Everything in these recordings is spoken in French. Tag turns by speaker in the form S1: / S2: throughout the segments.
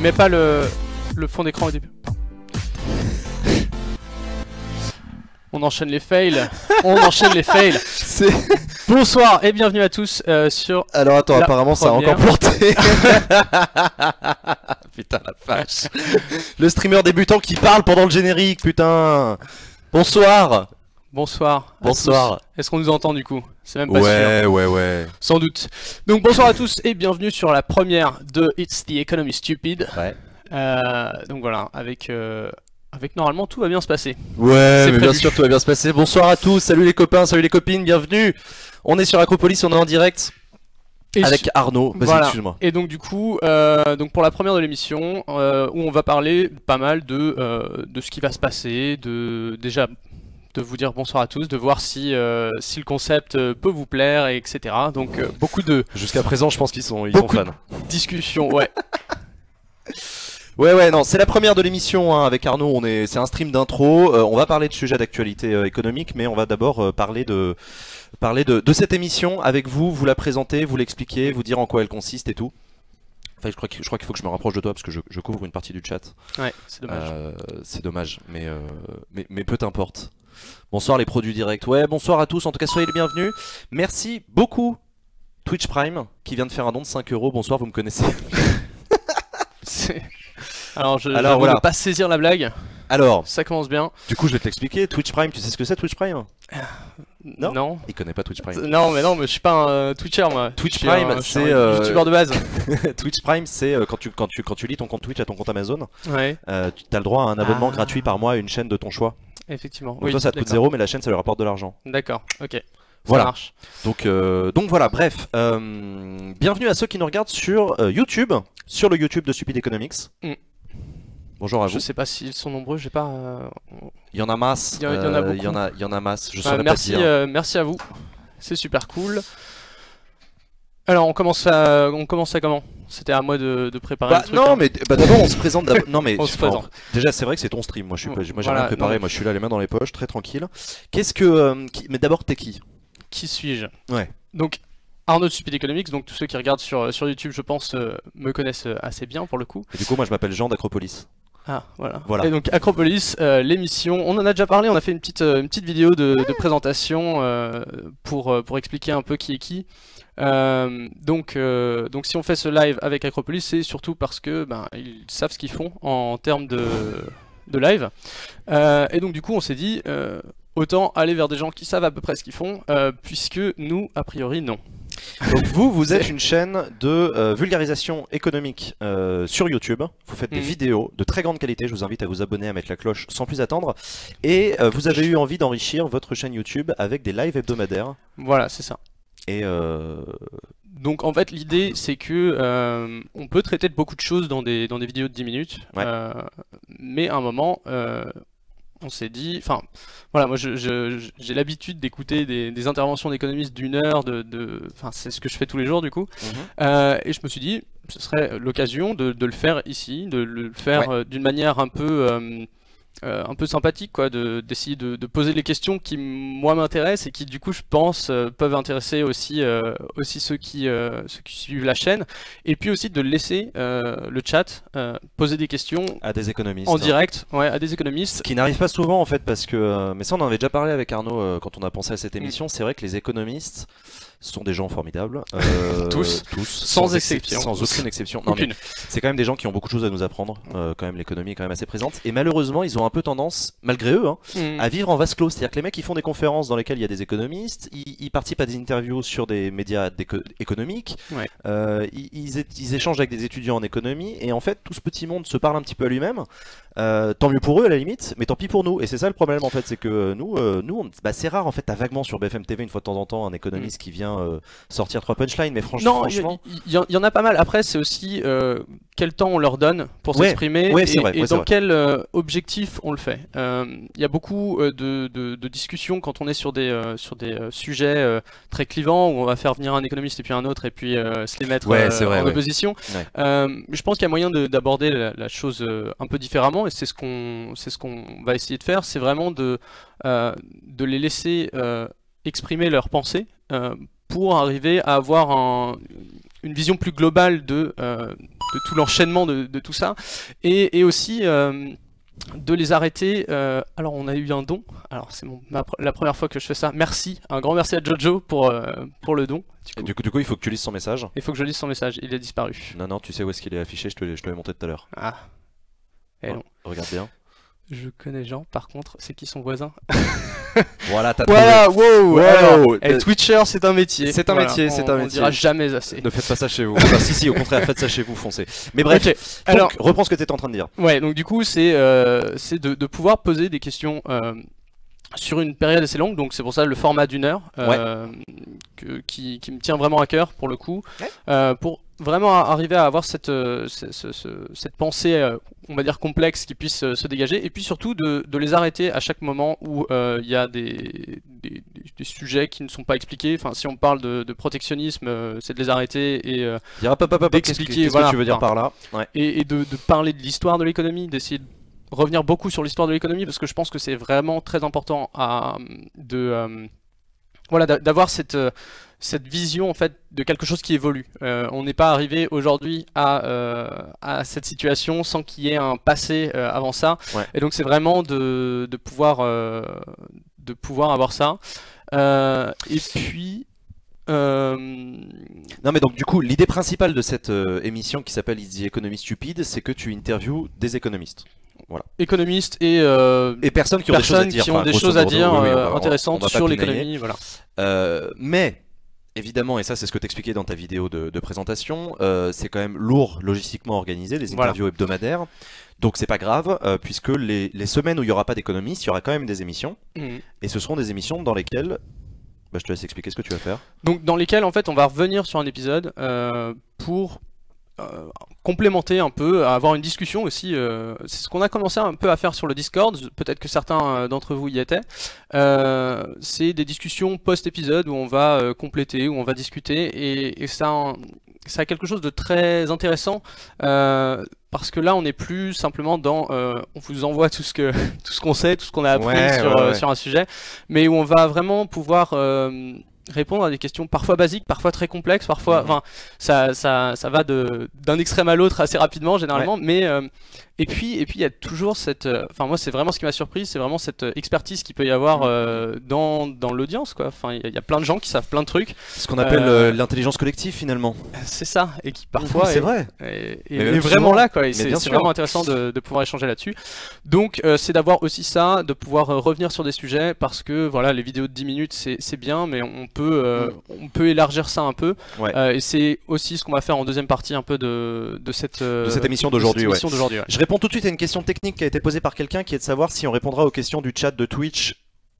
S1: mets pas le fond d'écran au début. On enchaîne les fails. On enchaîne les fails. Bonsoir et bienvenue à tous sur...
S2: Alors attends, apparemment ça a encore planté. Putain la vache. Le streamer débutant qui parle pendant le générique, putain. Bonsoir.
S1: Bonsoir.
S2: Bonsoir.
S1: Est-ce qu'on nous entend du coup? C'est même pas sûr.
S2: Ouais.
S1: Sans doute. Donc bonsoir à tous et bienvenue sur la première de It's the Economy Stupid.
S2: Ouais.
S1: Donc voilà, avec normalement tout va bien se passer.
S2: Ouais, mais bien sûr tout va bien se passer. Bonsoir à tous, salut les copains, salut les copines, bienvenue. On est sur Acropolis, on est en direct avec Arnaud. Vas-y,
S1: voilà.
S2: excuse-moi.
S1: Et donc du coup, donc pour la première de l'émission, où on va parler pas mal de ce qui va se passer, déjà de vous dire bonsoir à tous, de voir si le concept peut vous plaire, et etc. Donc beaucoup de...
S2: Jusqu'à présent, je pense qu'ils sont fans.
S1: Discussion, ouais.
S2: Ouais, non, c'est la première de l'émission hein, avec Arnaud, c'est un stream d'intro, on va parler de sujets d'actualité économique, mais on va d'abord parler de cette émission avec vous, vous la présenter, vous l'expliquer, vous dire en quoi elle consiste et tout. Enfin, je crois qu'il faut que je me rapproche de toi parce que je couvre une partie du chat.
S1: Ouais, c'est dommage.
S2: C'est dommage, mais peu t'importe. Bonsoir les produits directs, ouais, bonsoir à tous, en tout cas soyez les bienvenus. Merci beaucoup Twitch Prime qui vient de faire un don de 5 €, bonsoir, vous me connaissez.
S1: Alors,
S2: voilà.
S1: ne pas saisir la blague.
S2: Alors,
S1: ça commence bien.
S2: Du coup, je vais te l'expliquer. Twitch Prime, tu sais ce que c'est Twitch Prime?
S1: Non.
S2: Il connaît pas Twitch Prime.
S1: Non, mais je suis pas un Twitcher moi.
S2: Twitch Prime, c'est
S1: youtubeur de base.
S2: Twitch Prime, c'est quand tu lis ton compte Twitch à ton compte Amazon.
S1: Ouais.
S2: Tu as le droit à un abonnement gratuit par mois à une chaîne de ton choix.
S1: Effectivement.
S2: Donc toi, ça te coûte 0, mais la chaîne, ça lui rapporte de l'argent.
S1: D'accord. Ok.
S2: Voilà.
S1: Ça marche.
S2: Donc voilà, bref. Bienvenue à ceux qui nous regardent sur YouTube, sur le YouTube de Stupid Economics. Bonjour à vous.
S1: Je sais pas s'ils sont nombreux, j'ai pas...
S2: Il y en a masse.
S1: Il y en a beaucoup.
S2: Il y en a masse. Je saurais pas dire.
S1: Merci à vous. C'est super cool. Alors on commence à comment? C'était à moi de préparer le truc.
S2: Non, mais d'abord on se présente. Non mais
S1: on se présente.
S2: Déjà c'est vrai que c'est ton stream. Moi j'ai
S1: voilà,
S2: rien préparé.
S1: Non.
S2: Moi je suis là les mains dans les poches, très tranquille. Mais d'abord t'es qui?
S1: Qui suis-je?
S2: Ouais.
S1: Donc Arnaud de Stupid Economics, donc tous ceux qui regardent sur YouTube, je pense, me connaissent assez bien pour le coup.
S2: Et du coup moi je m'appelle Jean d'Acropolis.
S1: Ah voilà.
S2: Voilà.
S1: Et donc Acropolis, l'émission, on en a déjà parlé, on a fait une petite vidéo de présentation pour expliquer un peu qui est qui. Donc si on fait ce live avec Acropolis, c'est surtout parce que ils savent ce qu'ils font en termes de live. Et donc du coup on s'est dit autant aller vers des gens qui savent à peu près ce qu'ils font, puisque nous a priori non.
S2: Donc vous êtes une chaîne de vulgarisation économique sur YouTube. Vous faites des vidéos de très grande qualité. Je vous invite à vous abonner, à mettre la cloche sans plus attendre. Et vous avez eu envie d'enrichir votre chaîne YouTube avec des lives hebdomadaires.
S1: Voilà, c'est ça.
S2: Et
S1: donc en fait l'idée c'est que on peut traiter de beaucoup de choses dans des vidéos de 10 minutes.
S2: Ouais.
S1: Mais à un moment on s'est dit, enfin voilà, moi j'ai l'habitude d'écouter des interventions d'économistes d'une heure, enfin c'est ce que je fais tous les jours du coup, et je me suis dit, ce serait l'occasion de le faire ici, de le faire d'une manière un peu sympathique, quoi, d'essayer de poser les questions qui moi m'intéressent et qui du coup je pense peuvent intéresser aussi ceux qui suivent la chaîne, et puis aussi de laisser le chat poser des questions
S2: à des économistes
S1: en direct, à des économistes.
S2: Ce qui n'arrive pas souvent en fait, parce que mais ça on en avait déjà parlé avec Arnaud quand on a pensé à cette émission. C'est vrai que les économistes sont des gens formidables,
S1: tous, sans exception,
S2: sans aucune exception. Non, mais c'est quand même des gens qui ont beaucoup de choses à nous apprendre. Quand même l'économie est quand même assez présente, et malheureusement ils ont un peu tendance, malgré eux, à vivre en vase clos. C'est-à-dire que les mecs ils font des conférences dans lesquelles il y a des économistes, ils participent à des interviews sur des médias économiques, ils échangent avec des étudiants en économie, et en fait tout ce petit monde se parle un petit peu à lui-même. Tant mieux pour eux à la limite, mais tant pis pour nous. Et c'est ça le problème en fait, c'est que nous c'est rare en fait. T'as vaguement sur BFM TV une fois de temps en temps un économiste qui vient sortir 3 punchlines, mais franchement
S1: il y en a pas mal. Après c'est aussi quel temps on leur donne pour s'exprimer, et dans quel objectif on le fait. Il y a beaucoup de discussions quand on est sur des sujets très clivants, où on va faire venir un économiste et puis un autre, et puis se les mettre en opposition. Je pense qu'il y a moyen d'aborder la chose un peu différemment, et c'est ce qu'on va essayer de faire. C'est vraiment de les laisser exprimer leurs pensées pour arriver à avoir une vision plus globale de tout l'enchaînement de tout ça, et aussi de les arrêter. Alors on a eu un don, alors c'est la première fois que je fais ça, merci, un grand merci à Jojo pour le don.
S2: Du coup il faut que tu lises son message.
S1: Il faut que je lise son message, il a disparu.
S2: Non, tu sais où est-ce qu'il est affiché, je te l'ai montré tout à l'heure.
S1: Ah, et non.
S2: Regarde bien.
S1: Je connais Jean, par contre, c'est qui son voisin?
S2: Voilà, t'as
S1: voilà,
S2: trouvé.
S1: wow, alors, Twitcher, c'est un métier.
S2: C'est un métier, c'est un métier.
S1: On dira jamais assez.
S2: Ne faites pas ça chez vous. Enfin, si, au contraire, faites ça chez vous, foncez. Mais bref,
S1: okay.
S2: Donc, alors, reprends ce que t'étais en train de dire.
S1: Ouais, donc du coup, c'est de pouvoir poser des questions sur une période assez longue, donc c'est pour ça le format d'1 heure qui me tient vraiment à cœur pour le coup, pour vraiment arriver à avoir cette pensée, on va dire complexe, qui puisse se dégager, et puis surtout de les arrêter à chaque moment où il y a des sujets qui ne sont pas expliqués. Enfin, si on parle de protectionnisme, c'est de les arrêter et
S2: d'expliquer ce que tu veux dire par là,
S1: et de parler de l'histoire de l'économie, d'essayer de revenir beaucoup sur l'histoire de l'économie, parce que je pense que c'est vraiment très important d'avoir cette vision en fait de quelque chose qui évolue. On n'est pas arrivé aujourd'hui à cette situation sans qu'il y ait un passé avant ça, et donc c'est vraiment de pouvoir avoir ça. Et puis
S2: non mais donc du coup l'idée principale de cette émission qui s'appelle It's the Economy Stupid, c'est que tu interviews des économistes. Voilà.
S1: Économistes et
S2: personnes qui ont des choses à dire,
S1: intéressantes sur l'économie. Voilà.
S2: Mais évidemment, et ça c'est ce que t'expliquais dans ta vidéo de présentation, c'est quand même lourd logistiquement organisé, les interviews hebdomadaires. Donc c'est pas grave, puisque les semaines où il n'y aura pas d'économistes, il y aura quand même des émissions. Et ce seront des émissions dans lesquelles... je te laisse expliquer ce que tu vas faire.
S1: Donc dans lesquelles en fait on va revenir sur un épisode pour complémenter un peu, avoir une discussion aussi. C'est ce qu'on a commencé un peu à faire sur le Discord, peut-être que certains d'entre vous y étaient. C'est des discussions post-épisode où on va compléter, où on va discuter, et ça a quelque chose de très intéressant, parce que là on n'est plus simplement dans on vous envoie tout ce qu'on sait, tout ce qu'on a appris sur un sujet, mais où on va vraiment pouvoir répondre à des questions parfois basiques, parfois très complexes, parfois, enfin, ça va d'un extrême à l'autre assez rapidement généralement, mais et puis il y a toujours cette, enfin moi c'est vraiment ce qui m'a surpris, c'est vraiment cette expertise qu'il peut y avoir dans l'audience, quoi. Enfin il y a plein de gens qui savent plein de trucs.
S2: Ce qu'on appelle l'intelligence collective finalement.
S1: C'est ça, et qui parfois
S2: c'est vrai.
S1: est vraiment là, quoi. C'est vraiment intéressant de pouvoir échanger là-dessus. Donc c'est d'avoir aussi ça, de pouvoir revenir sur des sujets, parce que voilà, les vidéos de 10 minutes c'est bien, mais on peut élargir ça un peu. Et c'est aussi ce qu'on va faire en deuxième partie un peu de cette
S2: émission d'aujourd'hui. Je réponds tout de suite à une question technique qui a été posée par quelqu'un, qui est de savoir si on répondra aux questions du chat de Twitch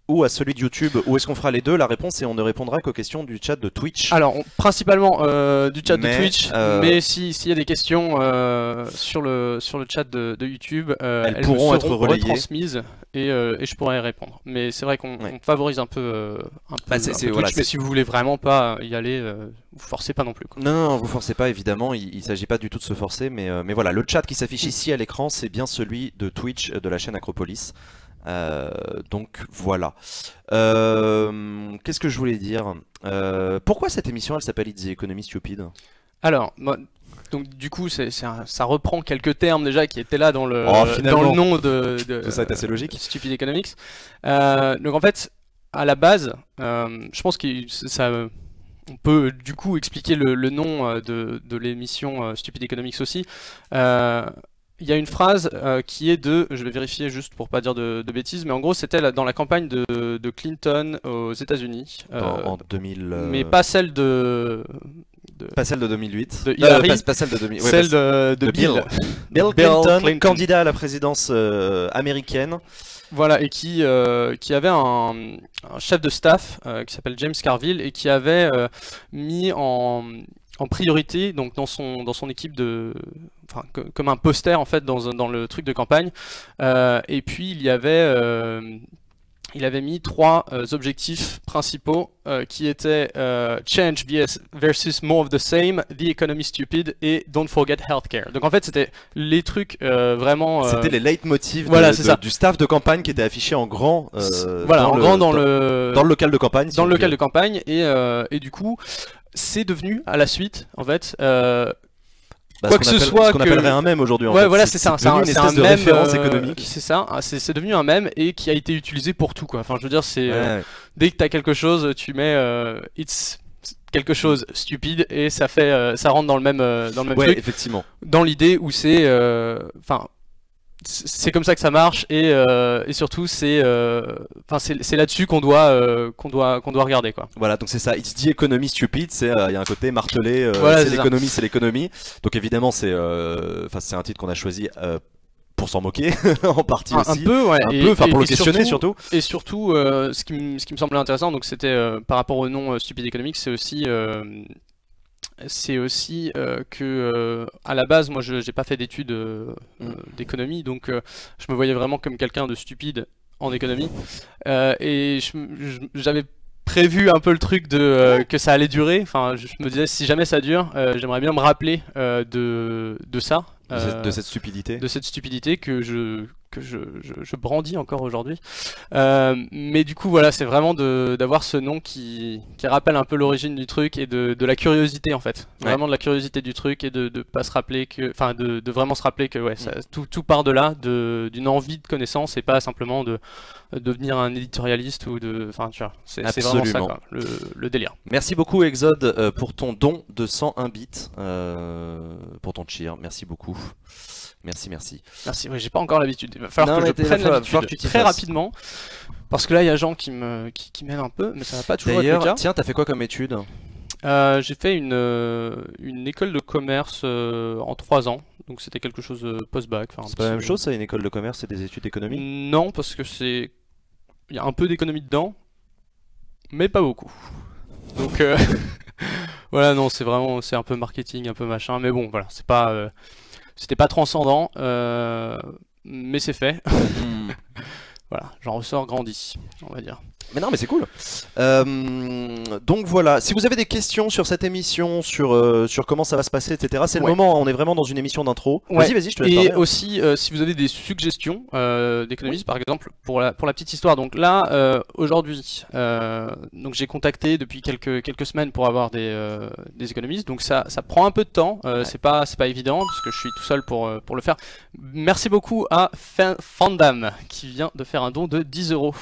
S2: ou à celui de YouTube, ou est-ce qu'on fera les deux? La réponse est on ne répondra qu'aux questions du chat de Twitch.
S1: Alors principalement du chat de Twitch, mais s'il y a des questions sur le chat de YouTube, elles pourront être retransmises et je pourrai y répondre. Mais c'est vrai qu'on favorise un peu Twitch, mais si vous voulez vraiment pas y aller, vous forcez pas non plus, quoi.
S2: Non, vous forcez pas, évidemment, il s'agit pas du tout de se forcer, mais voilà, le chat qui s'affiche ici à l'écran, c'est bien celui de Twitch de la chaîne Acropolis. Donc voilà. Qu'est-ce que je voulais dire? Pourquoi cette émission elle s'appelle It's the Economy Stupid?
S1: Alors, donc du coup ça reprend quelques termes déjà qui étaient là dans le nom de
S2: ça est assez logique.
S1: Stupid Economics. Donc en fait, à la base, je pense que on peut du coup expliquer le nom de l'émission Stupid Economics aussi. Il y a une phrase qui est je vais vérifier juste pour pas dire de bêtises, mais en gros c'était dans la campagne de Clinton aux États-Unis.
S2: En 2000.
S1: Mais pas celle
S2: pas celle de 2008.
S1: De Hillary,
S2: pas celle de 2000.
S1: Celle de Bill.
S2: Bill Clinton, candidat à la présidence américaine.
S1: Voilà, et qui avait un chef de staff qui s'appelle James Carville, et qui avait mis en priorité, donc dans son équipe comme un poster en fait dans le truc de campagne, et puis il avait mis 3 objectifs principaux qui étaient Change versus More of the Same, The Economy Stupid et Don't Forget Healthcare. Donc en fait c'était les trucs vraiment...
S2: C'était les leitmotifs du staff de campagne qui étaient affichés en grand,
S1: dans le local de campagne.
S2: Dans
S1: le local de campagne, et du coup... c'est devenu à la suite, en fait,
S2: quoi que ce soit, ce qu'on appellerait un mème aujourd'hui.
S1: Ouais, voilà, c'est ça.
S2: C'est une espèce de référence économique.
S1: C'est ça. C'est devenu un mème et qui a été utilisé pour tout, quoi. Enfin, je veux dire, c'est dès que t'as quelque chose, tu mets it's quelque chose stupide et ça fait, ça rentre dans le même truc.
S2: Effectivement.
S1: Dans l'idée où c'est, enfin. C'est comme ça que ça marche et surtout c'est là-dessus qu'on doit regarder, quoi.
S2: Voilà, donc c'est ça. It's the economy stupid, c'est il y a un côté martelé.
S1: Voilà,
S2: c'est l'économie. Donc évidemment c'est un titre qu'on a choisi pour s'en moquer en partie aussi.
S1: Un peu, ouais.
S2: Enfin pour le questionner surtout.
S1: Et surtout, ce qui me semblait intéressant, donc c'était par rapport au nom Stupid Economics, c'est aussi que à la base moi j'ai pas fait d'études d'économie, donc je me voyais vraiment comme quelqu'un de stupide en économie, et j'avais prévu un peu le truc que ça allait durer. Enfin, je me disais, si jamais ça dure, j'aimerais bien me rappeler de ça,
S2: de cette stupidité,
S1: que je brandis encore aujourd'hui. Mais du coup, voilà, c'est vraiment d'avoir ce nom qui rappelle un peu l'origine du truc et de la curiosité, en fait. Vraiment de la curiosité du truc et de pas se rappeler que, enfin, de vraiment se rappeler que ouais, tout part de là, d'une envie de connaissance et pas simplement de devenir un éditorialiste ou enfin, tu vois, c'est vraiment ça, quoi, le délire.
S2: Merci beaucoup Exode pour ton don de 101 bits, pour ton cheer, merci beaucoup. Merci.
S1: Merci, ouais, j'ai pas encore l'habitude. Il va falloir que je prenne l'habitude très rapidement. Parce que là, il y a gens qui m'aident un peu, mais ça va pas toujours être le cas.
S2: Tiens, t'as fait quoi comme étude?
S1: J'ai fait une école de commerce en 3 ans. Donc c'était quelque chose post-bac.
S2: C'est pas la même chose, ça, une école de commerce et des études d'économie?
S1: Non, parce que il y a un peu d'économie dedans, mais pas beaucoup. Donc voilà, non, c'est un peu marketing, un peu machin. Mais bon, voilà, c'était pas transcendant, mais c'est fait. Voilà, j'en ressors grandi, on va dire.
S2: Mais non, mais c'est cool. Donc voilà, si vous avez des questions sur cette émission, sur comment ça va se passer, etc., c'est le moment, on est vraiment dans une émission d'intro. Vas-y, je te laisse parler.
S1: Et aussi, si vous avez des suggestions d'économistes, par exemple, pour la petite histoire. Donc là, aujourd'hui, donc j'ai contacté depuis quelques semaines pour avoir des économistes. Donc ça prend un peu de temps, c'est pas évident, parce que je suis tout seul pour le faire. Merci beaucoup à Fandam, qui vient de faire un don de 10 €.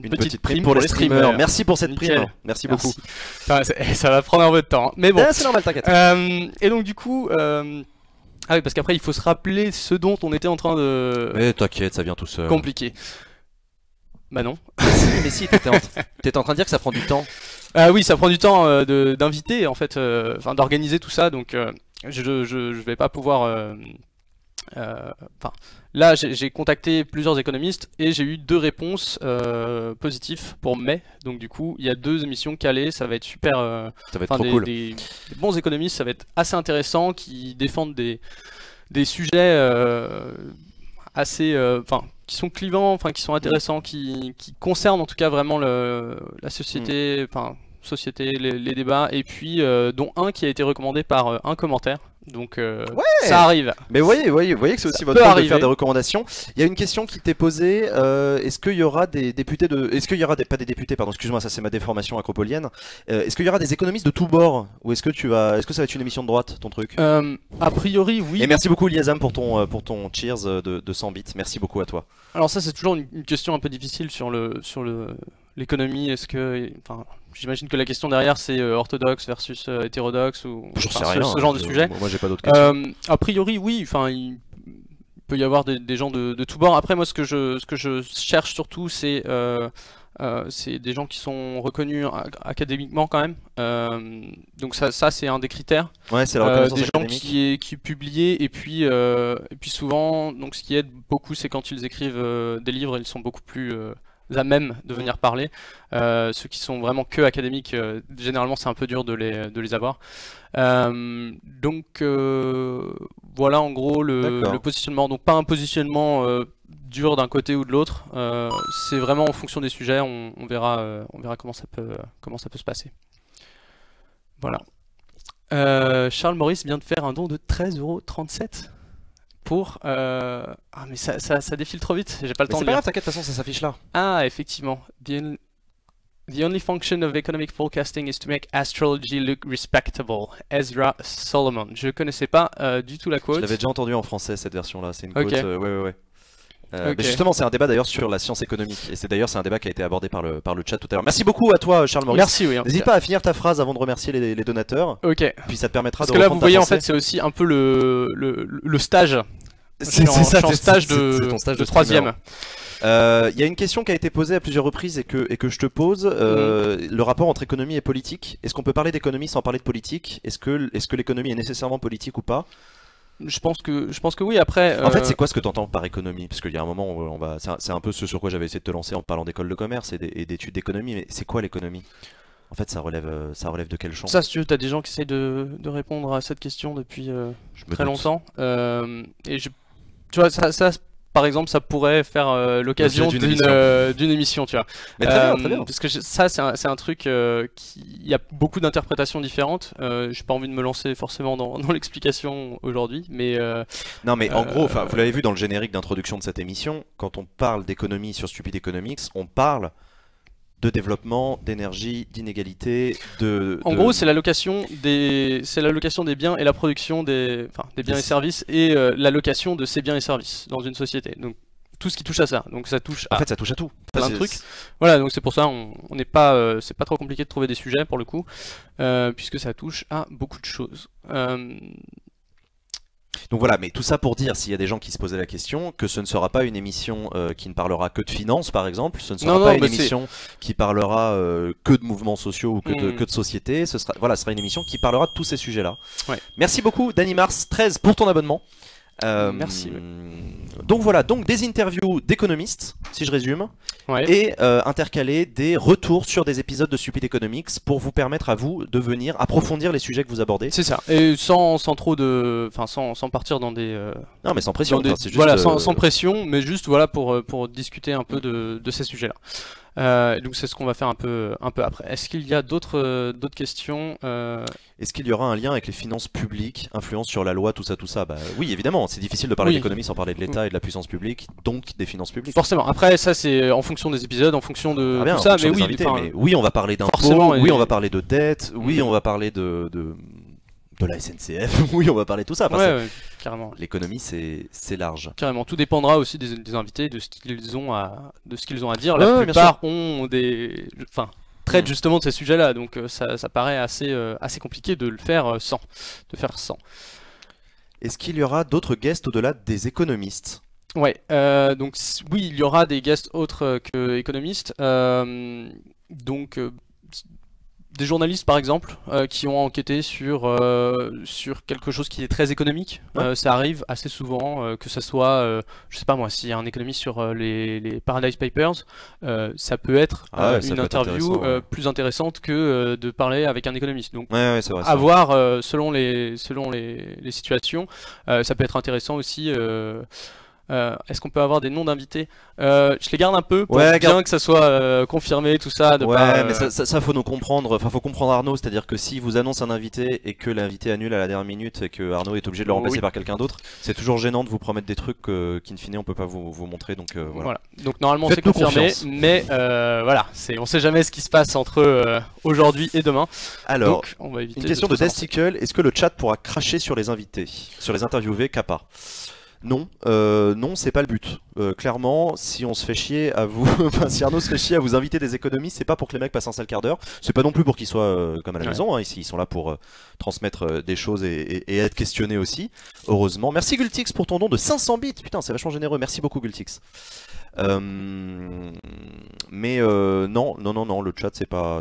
S2: Une petite prime pour les streamers. Merci pour cette prime. Merci beaucoup.
S1: Ça va prendre un peu de temps, mais bon.
S2: C'est normal, t'inquiète.
S1: Et donc du coup, ah oui, parce qu'après il faut se rappeler ce dont on était en train de.
S2: Mais t'inquiète, ça vient tout seul.
S1: Compliqué. Bah non.
S2: Mais si, t'étais en train de dire que ça prend du temps.
S1: Oui, ça prend du temps d'inviter, en fait, enfin d'organiser tout ça, donc je vais pas pouvoir. Là, j'ai contacté plusieurs économistes et j'ai eu 2 réponses positives pour mai. Donc du coup, il y a 2 émissions calées. Ça va être super.
S2: Ça va être trop cool.
S1: Des bons économistes, ça va être assez intéressant, qui défendent des sujets assez, qui sont clivants, qui sont intéressants, qui concernent en tout cas vraiment la société, les débats, et puis dont un qui a été recommandé par un commentaire. Donc ça arrive.
S2: Mais voyez que c'est aussi votre rôle de faire des recommandations. Il y a une question qui t'est posée. Est-ce qu'il y aura des députés est-ce qu'il y aura pas des députés, pardon, excuse-moi, ça c'est ma déformation acropolienne. Est-ce qu'il y aura des économistes de tous bords, ou est-ce que ça va être une émission de droite, ton truc?
S1: A priori, oui.
S2: Et merci beaucoup Liazam pour ton cheers de 100 bits. Merci beaucoup à toi.
S1: Alors ça c'est toujours une question un peu difficile sur l'économie. Est-ce que, j'imagine que la question derrière c'est orthodoxe versus hétérodoxe ou ce genre de sujet.
S2: Moi j'ai pas d'autres questions.
S1: A priori oui, il peut y avoir des gens de tous bords. Après moi ce que je cherche surtout c'est des gens qui sont reconnus académiquement quand même. Donc ça c'est un des critères.
S2: Ouais, c'est la reconnaissance
S1: des gens
S2: académique.
S1: qui publient, et puis souvent, donc ce qui aide beaucoup c'est quand ils écrivent des livres, ils sont beaucoup plus à même de venir parler. Ceux qui sont vraiment que académiques, généralement c'est un peu dur de les avoir. Donc voilà en gros le positionnement. Donc pas un positionnement dur d'un côté ou de l'autre. C'est vraiment en fonction des sujets. On verra comment ça peut se passer. Voilà. Charles Maurice vient de faire un don de 13,37 € pour ah mais ça défile trop vite, j'ai pas le temps de
S2: lire. C'est pas grave, t'inquiète, de toute façon ça s'affiche là.
S1: Ah effectivement, The only function of economic forecasting is to make astrology look respectable. Ezra Solomon. Je connaissais pas du tout la quote.
S2: Je l'avais déjà entendu en français cette version-là. C'est une
S1: Ok.
S2: quote. Ouais.
S1: Ok.
S2: Mais justement, c'est un débat d'ailleurs sur la science économique. Et c'est un débat qui a été abordé par le chat tout à l'heure. Merci beaucoup à toi, Charles Maurice.
S1: Merci, oui.
S2: N'hésite pas à finir ta phrase avant de remercier les donateurs.
S1: Ok.
S2: Puis ça te permettra
S1: Parce
S2: de
S1: que là,
S2: reprendre
S1: vous
S2: ta
S1: voyez, en
S2: pensée.
S1: fait, c'est aussi un peu le stage.
S2: C'est
S1: Je suis
S2: ça,
S1: en
S2: c'est
S1: stage
S2: c'est ton stage
S1: de
S2: de streamer.
S1: troisième.
S2: Il y a une question qui a été posée à plusieurs reprises et que je te pose. Le rapport entre économie et politique. Est-ce qu'on peut parler d'économie sans parler de politique? Est-ce que l'économie est nécessairement politique ou pas?
S1: Je pense que oui. Après,
S2: En fait, c'est quoi ce que tu entends par économie? Parce qu'il y a un moment où c'est un peu ce sur quoi j'avais essayé de te lancer en parlant d'école de commerce et d'études d'économie. Mais c'est quoi l'économie? En fait, ça relève de quel champ?
S1: ça, si tu veux, t'as des gens qui essayent de répondre à cette question depuis
S2: Je me
S1: très
S2: doute.
S1: longtemps. Et tu vois, ça, par exemple, ça pourrait faire l'occasion
S2: L'objet d'une
S1: d'une émission, tu vois.
S2: Mais très bien, très bien.
S1: Parce que ça, c'est un truc il y a beaucoup d'interprétations différentes. J'ai pas envie de me lancer forcément dans l'explication aujourd'hui, mais
S2: Non, mais en gros, vous l'avez vu dans le générique d'introduction de cette émission, quand on parle d'économie sur Stupid Economics, on parle de développement, d'énergie, d'inégalité,
S1: en gros, c'est l'allocation des biens et la production des biens et services et l'allocation de ces biens et services dans une société. Donc tout ce qui touche à ça. Donc ça touche
S2: En
S1: à
S2: fait, ça touche à tout.
S1: plein de trucs. Voilà, donc c'est pour ça on n'est pas c'est pas trop compliqué de trouver des sujets pour le coup, puisque ça touche à beaucoup de choses.
S2: Donc voilà, mais tout ça pour dire, s'il y a des gens qui se posaient la question, que ce ne sera pas une émission qui ne parlera que de finance, par exemple, ce ne sera pas une émission qui parlera que de mouvements sociaux ou que de société, ce sera une émission qui parlera de tous ces sujets-là.
S3: Ouais.
S2: Merci beaucoup, DannyMars13, pour ton abonnement.
S1: Merci.
S2: Donc voilà, donc des interviews d'économistes, si je résume,
S1: Ouais.
S2: et intercaler des retours sur des épisodes de Stupid Economics pour vous permettre à vous de venir approfondir les sujets que vous abordez.
S1: C'est ça. Et sans trop de, sans partir dans des
S2: Non, mais sans pression.
S1: dans des-
S2: c'est juste,
S1: voilà, sans pression, mais juste voilà pour discuter un peu de ces sujets-là. Donc c'est ce qu'on va faire un peu après. Est-ce qu'il y a d'autres questions
S2: Est-ce qu'il y aura un lien avec les finances publiques, influence sur la loi, tout ça? Bah oui, évidemment, c'est difficile de parler
S1: Oui.
S2: d'économie sans parler de l'État et de la puissance publique, donc des finances publiques.
S1: Forcément. Après, ça c'est en fonction des épisodes, en fonction de
S2: Ah bien,
S1: tout
S2: en
S1: ça.
S2: fonction
S1: Mais
S2: des
S1: oui,
S2: invités,
S1: enfin,
S2: mais oui, on va parler d'impôts,
S1: forcément,
S2: oui,
S1: et-
S2: on va parler de dette, oui, on va parler de la SNCF, oui, on va parler de tout ça. Enfin,
S1: ouais, carrément.
S2: l'économie, c'est large.
S1: Carrément, tout dépendra aussi des invités, de ce qu'ils ont à dire. La
S2: Ouais, bien
S1: plupart ont traitent
S2: Mm.
S1: justement de ces sujets-là, donc ça paraît assez compliqué de le faire sans.
S2: Est-ce qu'il y aura d'autres guests au-delà des économistes?
S1: Ouais, donc oui, il y aura des guests autres que économistes. Des journalistes par exemple qui ont enquêté sur quelque chose qui est très économique.
S2: Ouais.
S1: Ça arrive assez souvent que ça soit, je sais pas moi, s'il y a un économiste sur les Paradise Papers, ça peut être
S2: Ah ouais, ça
S1: une
S2: peut être
S1: interview
S2: intéressant, ouais.
S1: plus intéressante que de parler avec un économiste. Donc
S2: Ouais, c'est vrai.
S1: à voir selon les situations, ça peut être intéressant aussi. Est-ce qu'on peut avoir des noms d'invités? Je les garde un peu pour
S2: Ouais,
S1: bien que ça soit confirmé, tout ça.
S2: Ouais,
S1: pas,
S2: mais ça faut nous comprendre. Enfin, faut comprendre Arnaud, c'est-à-dire que si vous annonce un invité et que l'invité annule à la dernière minute et que Arnaud est obligé de le remplacer
S1: Oui.
S2: par quelqu'un d'autre, c'est toujours gênant de vous promettre des trucs qu'in fine on peut pas vous montrer. Donc voilà.
S1: Voilà. Donc normalement c'est
S2: Faites-nous
S1: confirmé,
S2: confiance.
S1: mais voilà, on sait jamais ce qui se passe entre aujourd'hui et demain.
S2: Alors,
S1: Donc on va éviter
S2: une question de
S1: trop s'avancer.
S2: Desticle, est-ce que le chat pourra cracher sur les invités, sur les interviewés Kappa? Non, non, c'est pas le but. Clairement, si on se fait chier à vous, enfin, si Arnaud se fait chier à vous inviter des économistes, c'est pas pour que les mecs passent un sale quart d'heure. C'est pas non plus pour qu'ils soient comme à la
S1: Ouais.
S2: maison. Hein. Ici, ils sont là pour transmettre des choses et être questionnés aussi. Heureusement. Merci Gultix pour ton don de 500 bits. Putain, c'est vachement généreux. Merci beaucoup Gultix. Mais non, le chat c'est pas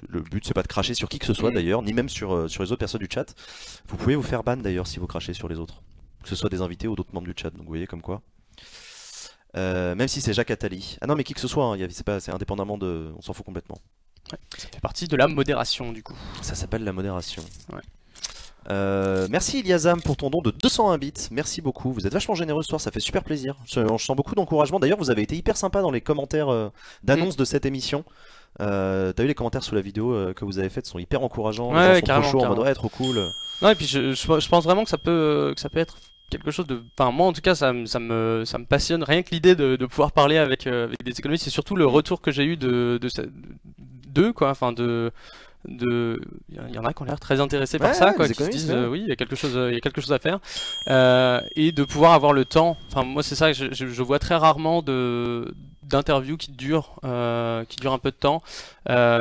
S2: le but, c'est pas de cracher sur qui que ce soit d'ailleurs, ni même sur les autres personnes du chat. Vous pouvez vous faire ban d'ailleurs si vous crachez sur les autres, que ce soit des invités ou d'autres membres du chat. Donc vous voyez comme quoi. Même si c'est Jacques Attali. Ah non, mais qui que ce soit, hein, c'est indépendamment de. On s'en fout complètement.
S1: Ouais, ça fait partie de la modération du coup.
S2: Ça s'appelle la modération.
S1: Ouais.
S2: Merci Iliazam pour ton don de 201 bits. Merci beaucoup. Vous êtes vachement généreux ce soir, ça fait super plaisir. Je sens beaucoup d'encouragement. D'ailleurs, vous avez été hyper sympa dans les commentaires d'annonce de cette émission. T'as eu les commentaires sous la vidéo que vous avez faite, sont hyper encourageants.
S1: Ouais,
S2: les gens sont trop
S1: carrément,
S2: chauds en mode
S1: carrément.
S2: ouais, trop cool.
S1: Non, et puis je pense vraiment que ça peut être quelque chose de, enfin moi en tout cas ça me passionne rien que l'idée de pouvoir parler avec des économistes. C'est surtout le retour que j'ai eu d'eux quoi, enfin il y en a qui ont l'air très intéressés par ça quoi, qui se disent oui il y a quelque chose à faire, et de pouvoir avoir le temps. Enfin moi c'est ça que je vois très rarement d'interviews qui durent un peu de temps,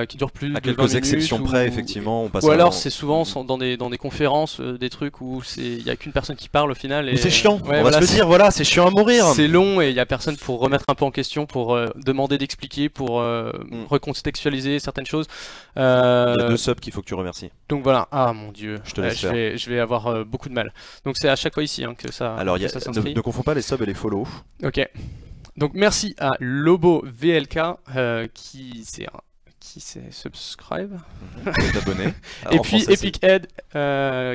S1: qui durent plus de 20 minutes. À
S2: quelques exceptions près, effectivement. On passe
S1: ou alors c'est souvent dans des conférences, des trucs où il y a qu'une personne qui parle au final. Et
S2: c'est chiant, on va se le dire, voilà, c'est chiant à mourir.
S1: C'est long et il y a personne pour remettre un peu en question, pour demander d'expliquer, pour recontextualiser certaines choses.
S2: Il y a 2 subs qu'il faut que tu remercies.
S1: Donc voilà, ah mon dieu,
S2: je te laisse faire.
S1: Je vais avoir beaucoup de mal. Donc c'est à chaque fois ici que ça.
S2: Alors ne confonds pas les subs et les follow.
S1: Ok. Donc merci à Lobo VLK qui s'est subscribe,
S2: abonné.
S1: Et puis Epic Head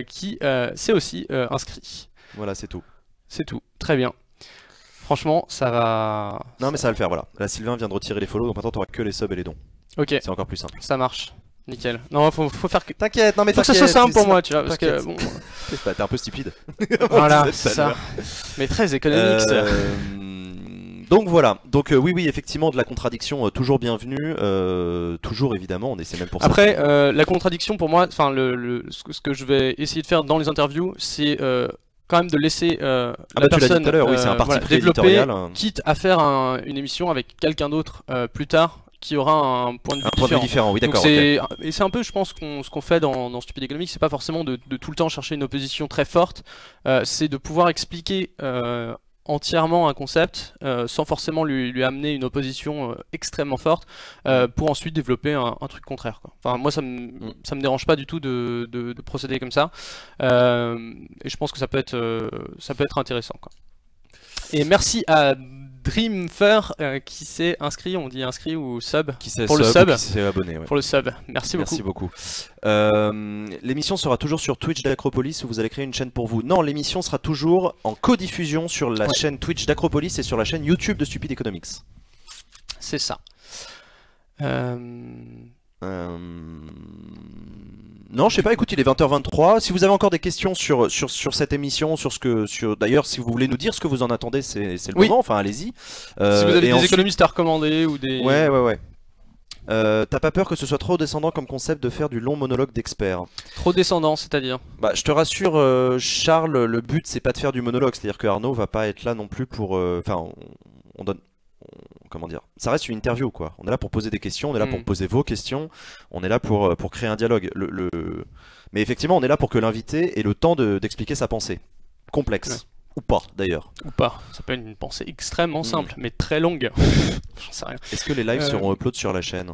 S1: qui s'est aussi inscrit.
S2: Voilà, c'est tout.
S1: C'est tout, très bien. Franchement, ça va.
S2: Non mais ça va le faire, voilà. Là Sylvain vient de retirer les follows, donc maintenant t'auras que les subs et les dons.
S1: Ok.
S2: C'est encore plus simple.
S1: Ça marche. Nickel. Non, faut faire que.
S2: T'inquiète, non mais
S1: faut que ça soit simple pour moi, tu vois, parce que bon.
S2: T'es un peu stupide.
S1: Voilà, c'est ça. Mais très économique.
S2: Donc voilà, donc oui effectivement de la contradiction toujours bienvenue, toujours évidemment, on essaie même pour ça.
S1: Après la contradiction pour moi, enfin ce que je vais essayer de faire dans les interviews, c'est quand même de laisser la personne
S2: c'est un parti pris
S1: développer, quitte à faire une émission avec quelqu'un d'autre plus tard, qui aura un point de vue
S2: différent. Oui, d'accord.
S1: Et c'est un peu, je pense, ce qu'on fait dans Stupide Économique, c'est pas forcément de tout le temps chercher une opposition très forte, c'est de pouvoir expliquer entièrement un concept sans forcément lui amener une opposition extrêmement forte, pour ensuite développer un truc contraire quoi. Enfin moi ça me dérange pas du tout de procéder comme ça, et je pense que ça peut être intéressant quoi. Et merci à Dreamfer qui s'est inscrit, on dit inscrit ou sub,
S2: pour le sub, qui s'est abonné,
S1: pour le sub. Merci
S2: beaucoup. L'émission sera toujours sur Twitch d'Acropolis, où vous allez créer une chaîne pour vous. Non, l'émission sera toujours en codiffusion sur la chaîne Twitch d'Acropolis et sur la chaîne YouTube de Stupid Economics.
S1: C'est ça.
S2: Non, je sais pas, écoute, il est 20h23. Si vous avez encore des questions sur cette émission, d'ailleurs, si vous voulez nous dire ce que vous en attendez, c'est le moment, enfin, allez-y.
S1: Si vous avez des économistes à recommander ou des...
S2: Ouais. T'as pas peur que ce soit trop descendant comme concept de faire du long monologue d'expert?
S1: Trop descendant, c'est-à-dire?
S2: Bah, je te rassure, Charles, le but c'est pas de faire du monologue, c'est-à-dire que Arnaud va pas être là non plus pour... Enfin, on donne... Comment dire, ça reste une interview quoi. On est là pour poser des questions, on est là pour poser vos questions, on est là pour créer un dialogue. Mais effectivement, on est là pour que l'invité ait le temps d'expliquer sa pensée. Complexe. Ou pas d'ailleurs.
S1: Ou pas. Ça peut être une pensée extrêmement simple, mais très longue. J'en sais rien.
S2: Est-ce que les lives seront upload sur la chaîne?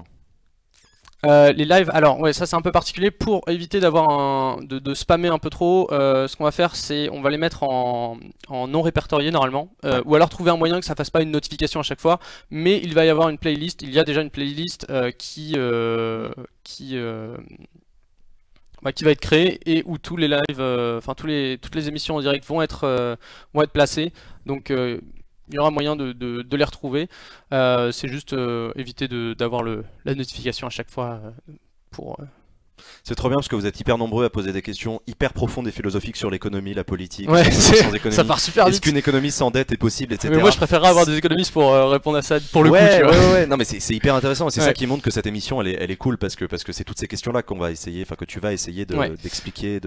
S1: Les lives, alors ouais, ça c'est un peu particulier pour éviter de spammer un peu trop. Ce qu'on va faire, c'est on va les mettre en non répertorié normalement, ou alors trouver un moyen que ça fasse pas une notification à chaque fois. Mais il va y avoir une playlist. Il y a déjà une playlist qui va être créée et où tous les lives, enfin toutes les émissions en direct vont être placées. Donc il y aura moyen de les retrouver. C'est juste éviter d'avoir la notification à chaque fois pour...
S2: C'est trop bien parce que vous êtes hyper nombreux à poser des questions hyper profondes et philosophiques sur l'économie, la politique,
S1: ouais, ça part super vite.
S2: Est-ce qu'une économie sans dette est possible, etc.
S1: Mais moi je préférerais avoir des économistes pour répondre à ça pour le coup. Tu vois.
S2: Ouais. Non mais c'est hyper intéressant et c'est ça qui montre que cette émission elle est cool parce que c'est toutes ces questions là qu'on va essayer, enfin que tu vas essayer d'expliquer,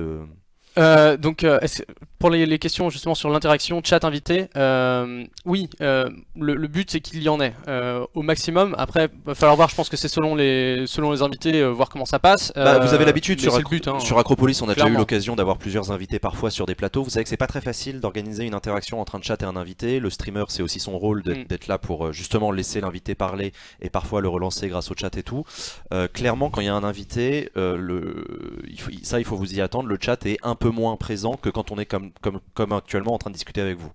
S1: donc pour les questions justement sur l'interaction chat invité, oui, le but c'est qu'il y en ait au maximum. Après il va falloir voir, je pense que c'est selon les invités, voir comment ça passe.
S2: Vous avez l'habitude sur Acropolis, on a
S1: clairement
S2: déjà eu l'occasion d'avoir plusieurs invités parfois sur des plateaux. Vous savez que c'est pas très facile d'organiser une interaction entre un chat et un invité. Le streamer c'est aussi son rôle d'être là pour justement laisser l'invité parler et parfois le relancer grâce au chat et tout. Clairement quand il y a un invité, il faut vous y attendre, le chat est un peu moins présent que quand on est comme actuellement en train de discuter avec vous.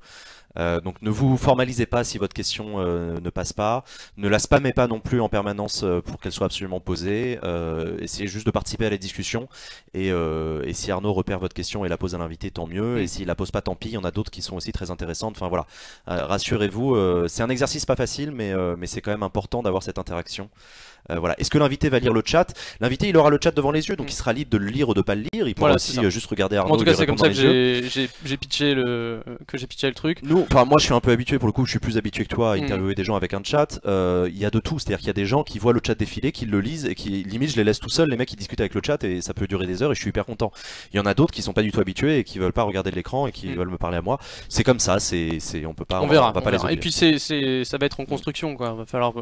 S2: Donc ne vous formalisez pas si votre question ne passe pas. Ne la spammez pas non plus en permanence pour qu'elle soit absolument posée. Essayez juste de participer à la discussion. Et si Arnaud repère votre question et la pose à l'invité, tant mieux. Et s'il la pose pas, tant pis. Il y en a d'autres qui sont aussi très intéressantes. Enfin voilà, rassurez-vous. C'est un exercice pas facile, mais c'est quand même important d'avoir cette interaction. Voilà. Est-ce que l'invité va lire le chat? L'invité, il aura le chat devant les yeux, donc il sera libre de le lire ou de pas le lire. Il pourra aussi juste regarder Arnaud.
S1: En tout cas,
S2: et
S1: c'est comme ça que
S2: j'ai
S1: pitché le truc.
S2: Enfin, moi, je suis un peu habitué pour le coup. Je suis plus habitué que toi à interviewer des gens avec un chat. Il y a de tout, c'est-à-dire qu'il y a des gens qui voient le chat défiler, qui le lisent et qui limite je les laisse tout seuls. Les mecs qui discutent avec le chat et ça peut durer des heures et je suis hyper content. Il y en a d'autres qui sont pas du tout habitués et qui veulent pas regarder l'écran et qui veulent me parler à moi. C'est comme ça. On peut pas.
S1: On verra.
S2: On va pas les obliger.
S1: Et puis ça va être en construction, quoi. Va falloir.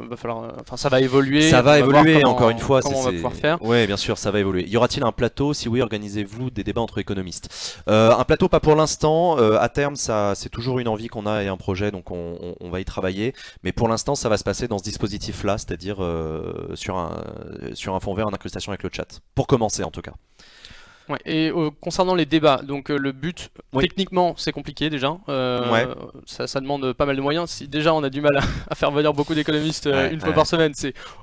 S1: Enfin, ça va évoluer.
S2: Ça va évoluer encore une fois.
S1: Comment on va pouvoir faire.
S2: Ouais, bien sûr, ça va évoluer. Y aura-t-il un plateau? Si oui, organisez-vous des débats entre économistes. Un plateau, pas pour l'instant. À terme, ça, c'est toujours une envie qu'on a et un projet, donc on va y travailler. Mais pour l'instant, ça va se passer dans ce dispositif-là, c'est-à-dire sur un fond vert en incrustation avec le chat. Pour commencer, en tout cas.
S1: Ouais, et concernant les débats, donc le but, techniquement, c'est compliqué déjà. Ça demande pas mal de moyens. Si déjà on a du mal à faire venir beaucoup d'économistes une fois par semaine,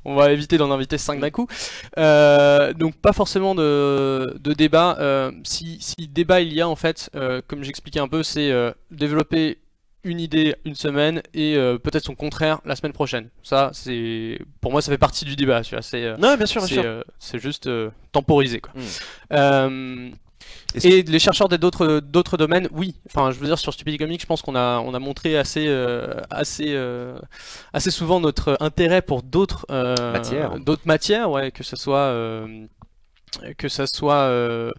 S1: on va éviter d'en inviter 5 d'un coup. Donc pas forcément de débat. Si débat il y a en fait, comme j'expliquais un peu, c'est développer une idée une semaine et peut-être son contraire la semaine prochaine. Ça, pour moi, ça fait partie du débat. Tu vois,
S2: non, bien sûr, bien sûr.
S1: C'est juste temporiser, quoi. Et les chercheurs d'autres domaines, oui. Enfin, je veux dire, sur Stupid Comics, je pense qu'on a montré assez souvent notre intérêt pour d'autres matières, ouais, que ça soit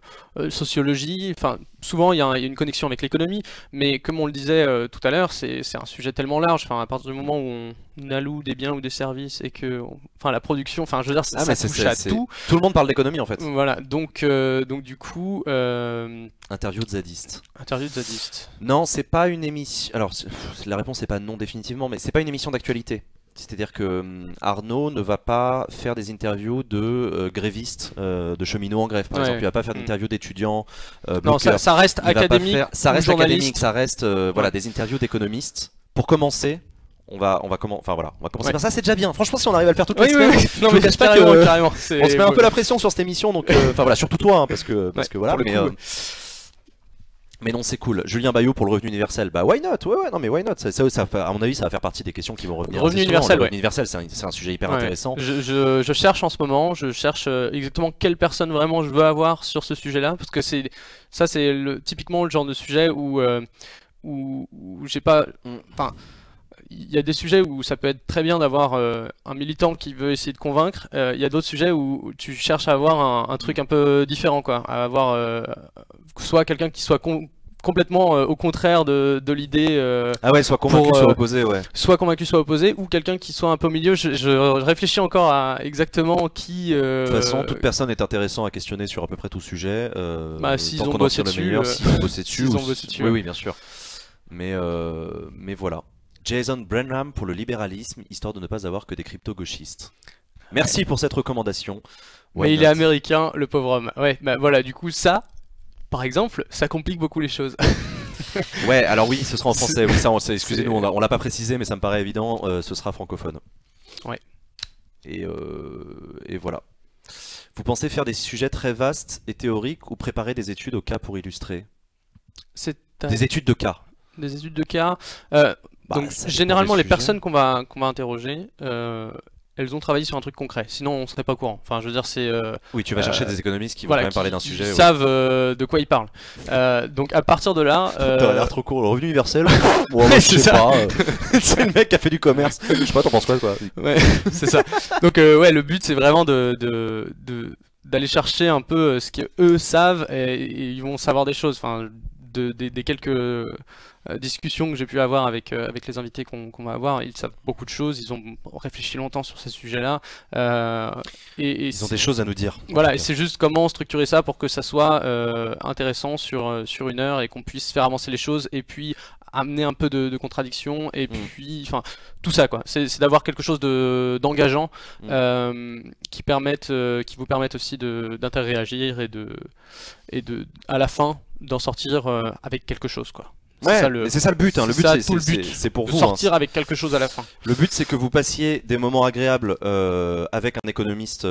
S1: sociologie, enfin souvent il y a une connexion avec l'économie, mais comme on le disait tout à l'heure, c'est un sujet tellement large, enfin à partir du moment où on alloue des biens ou des services et que, enfin la production, enfin je veux dire ça touche à tout.
S2: Tout le monde parle d'économie en fait.
S1: Voilà, donc du coup...
S2: Interview de zadiste.
S1: Interview de zadiste.
S2: Non, c'est pas une émission... Alors la réponse n'est pas non définitivement, mais c'est pas une émission d'actualité. C'est-à-dire que Arnaud ne va pas faire des interviews de grévistes, de cheminots en grève par exemple. Il va pas faire d'interviews d'étudiants.
S1: Non, ça reste académique.
S2: Ça reste académique, ça reste voilà, des interviews d'économistes. Pour commencer, on va commencer par ça, c'est déjà bien. Franchement, si on arrive à le faire toutes les semaines,
S1: non mais carrément.
S2: On se met un peu la pression sur cette émission, donc enfin voilà, surtout toi, hein, parce que voilà. Mais non, c'est cool. Julien Bayou pour le revenu universel. Bah, why not? Ouais, non, mais why not? Ça, à mon avis, ça va faire partie des questions qui vont revenir.
S1: Revenu universel,
S2: le revenu universel, c'est un sujet hyper intéressant.
S1: Je cherche en ce moment, je cherche exactement quelle personne vraiment je veux avoir sur ce sujet-là, parce que c'est typiquement le genre de sujet où j'ai pas, enfin, il y a des sujets où ça peut être très bien d'avoir un militant qui veut essayer de convaincre. Il y a d'autres sujets où tu cherches à avoir un truc un peu différent, quoi, à avoir soit quelqu'un qui soit complètement au contraire de l'idée.
S2: Ah ouais, soit convaincu, soit opposé, ouais.
S1: Soit convaincu, soit opposé, ou quelqu'un qui soit un peu au milieu. Je réfléchis encore à exactement qui.
S2: De toute façon, toute personne est intéressante à questionner sur à peu près tout sujet.
S1: S'ils ont bossé dessus.
S2: S'ils ont bossé dessus.
S1: Oui,
S2: bien sûr. Mais voilà. Jason Brenham pour le libéralisme, histoire de ne pas avoir que des crypto-gauchistes. Merci pour cette recommandation.
S1: Mais il est américain, le pauvre homme. Ouais, bah voilà, du coup, ça, par exemple, ça complique beaucoup les choses.
S2: Ouais, alors oui, ce sera en français. Oui, ça, excusez-nous, on l'a pas précisé, mais ça me paraît évident. Ce sera francophone.
S1: Ouais.
S2: Et voilà. Vous pensez faire des sujets très vastes et théoriques ou préparer des études au cas pour illustrer? Des études de cas.
S1: Des études de cas. Donc généralement les personnes qu'on va interroger, elles ont travaillé sur un truc concret, sinon on serait pas au courant. Enfin je veux dire c'est...
S2: oui, tu vas chercher des économistes qui vont quand même parler d'un sujet.
S1: Ils savent de quoi ils parlent. Donc à partir de là...
S2: T'as l'air trop court, le revenu universel. Bon, moi, je sais pas. C'est le mec qui a fait du commerce. Je sais pas, t'en penses quoi
S1: Ouais, c'est ça. Donc ouais, le but c'est vraiment d'aller chercher un peu ce qu'eux savent et ils vont savoir des choses. Enfin, des quelques discussions que j'ai pu avoir avec les invités qu'on va avoir, ils savent beaucoup de choses, ils ont réfléchi longtemps sur ces sujets-là.
S2: Ils ont des choses à nous dire.
S1: Voilà, et c'est juste comment structurer ça pour que ça soit intéressant sur une heure et qu'on puisse faire avancer les choses et puis amener un peu de contradiction et puis enfin tout ça quoi. C'est d'avoir quelque chose d'engageant qui vous permette aussi d'interréagir et à la fin d'en sortir avec quelque chose quoi.
S2: Ouais, c'est ça le but. Hein. Le but, c'est pour vous
S1: sortir avec quelque chose à la fin.
S2: Le but, c'est que vous passiez des moments agréables avec un économiste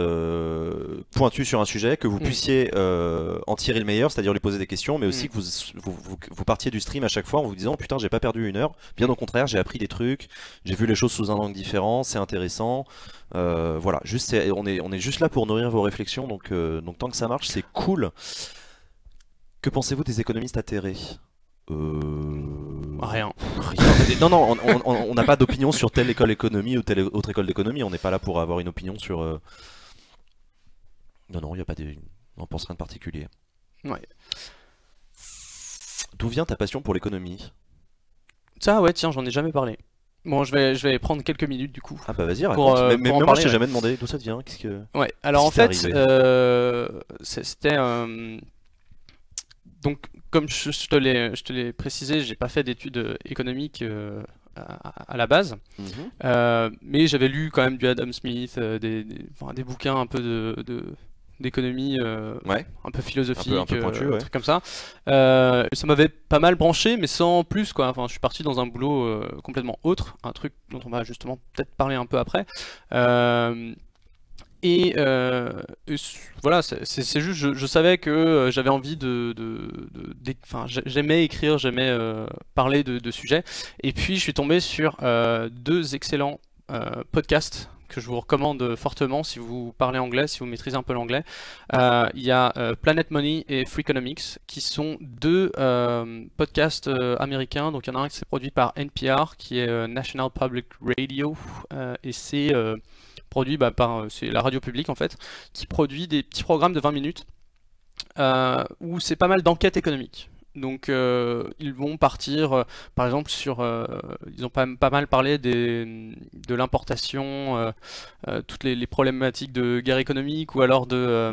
S2: pointu sur un sujet, que vous puissiez en tirer le meilleur, c'est-à-dire lui poser des questions, mais aussi que vous partiez du stream à chaque fois en vous disant putain, j'ai pas perdu 1 heure. Bien au contraire, j'ai appris des trucs, j'ai vu les choses sous un angle différent, c'est intéressant. Voilà, on est juste là pour nourrir vos réflexions, donc tant que ça marche, c'est cool. Que pensez-vous des économistes atterrés?
S1: Rien.
S2: Non, on n'a pas d'opinion sur telle école d'économie ou telle autre école d'économie. On n'est pas là pour avoir une opinion sur. Non, il n'y a pas de. On pense rien de particulier.
S1: Ouais.
S2: D'où vient ta passion pour l'économie?
S1: Ça, ouais, tiens, j'en ai jamais parlé. Bon, je vais prendre quelques minutes du coup.
S2: Ah bah vas-y, raconte. Mais moi, je t'ai jamais demandé d'où ça te vient.
S1: Ouais. Alors en fait, c'était donc. Comme je te l'ai précisé, j'ai pas fait d'études économiques à la base, mais j'avais lu quand même du Adam Smith, des bouquins un peu d'économie, un peu philosophique,
S2: un peu pointu,
S1: trucs comme ça. Ça m'avait pas mal branché, mais sans plus quoi. Enfin, je suis parti dans un boulot complètement autre, un truc dont on va justement peut-être parler un peu après. Et voilà, c'est juste, je savais que j'avais envie enfin, j'aimais écrire, j'aimais parler de sujets. Et puis je suis tombé sur 2 excellents podcasts que je vous recommande fortement si vous parlez anglais, si vous maîtrisez un peu l'anglais. Il y a Planet Money et Freakonomics qui sont 2 podcasts américains. Donc il y en a un qui s'est produit par NPR qui est National Public Radio et c'est produit c'est la radio publique en fait, qui produit des petits programmes de 20 minutes où c'est pas mal d'enquêtes économiques. Donc ils vont partir par exemple sur ils ont pas mal parlé de l'importation, toutes les problématiques de guerre économique ou alors de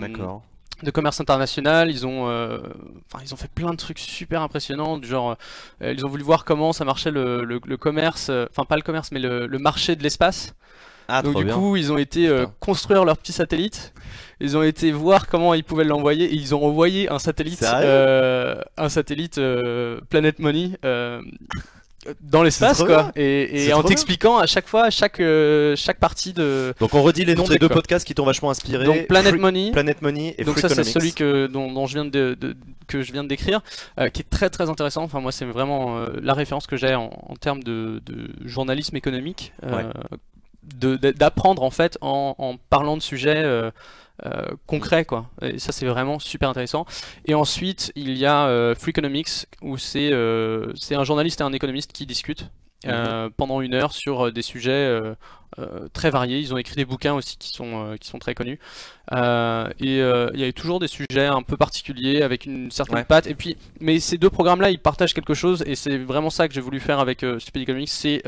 S1: commerce international. Ils ont fait plein de trucs super impressionnants, du genre ils ont voulu voir comment ça marchait le commerce, enfin pas le commerce mais le marché de l'espace. Donc du coup ils ont été construire leur petit satellite, ils ont été voir comment ils pouvaient l'envoyer et ils ont envoyé un satellite Planet Money dans l'espace quoi, et en t'expliquant à chaque fois chaque partie de.
S2: Donc on redit les noms des 2 podcasts qui t'ont vachement inspiré.
S1: Donc Planet Money
S2: et
S1: donc ça c'est celui dont je viens que je viens de décrire, qui est très très intéressant. Enfin moi c'est vraiment la référence que j'ai en termes de journalisme économique. D'apprendre en fait en parlant de sujets concrets quoi, et ça c'est vraiment super intéressant. Et ensuite il y a Freakonomics où c'est un journaliste et un économiste qui discutent pendant 1 heure sur des sujets très variés. Ils ont écrit des bouquins aussi qui sont très connus, et il y a toujours des sujets un peu particuliers avec une certaine patte. Et puis mais ces 2 programmes là ils partagent quelque chose et c'est vraiment ça que j'ai voulu faire avec Stupid Economics, c'est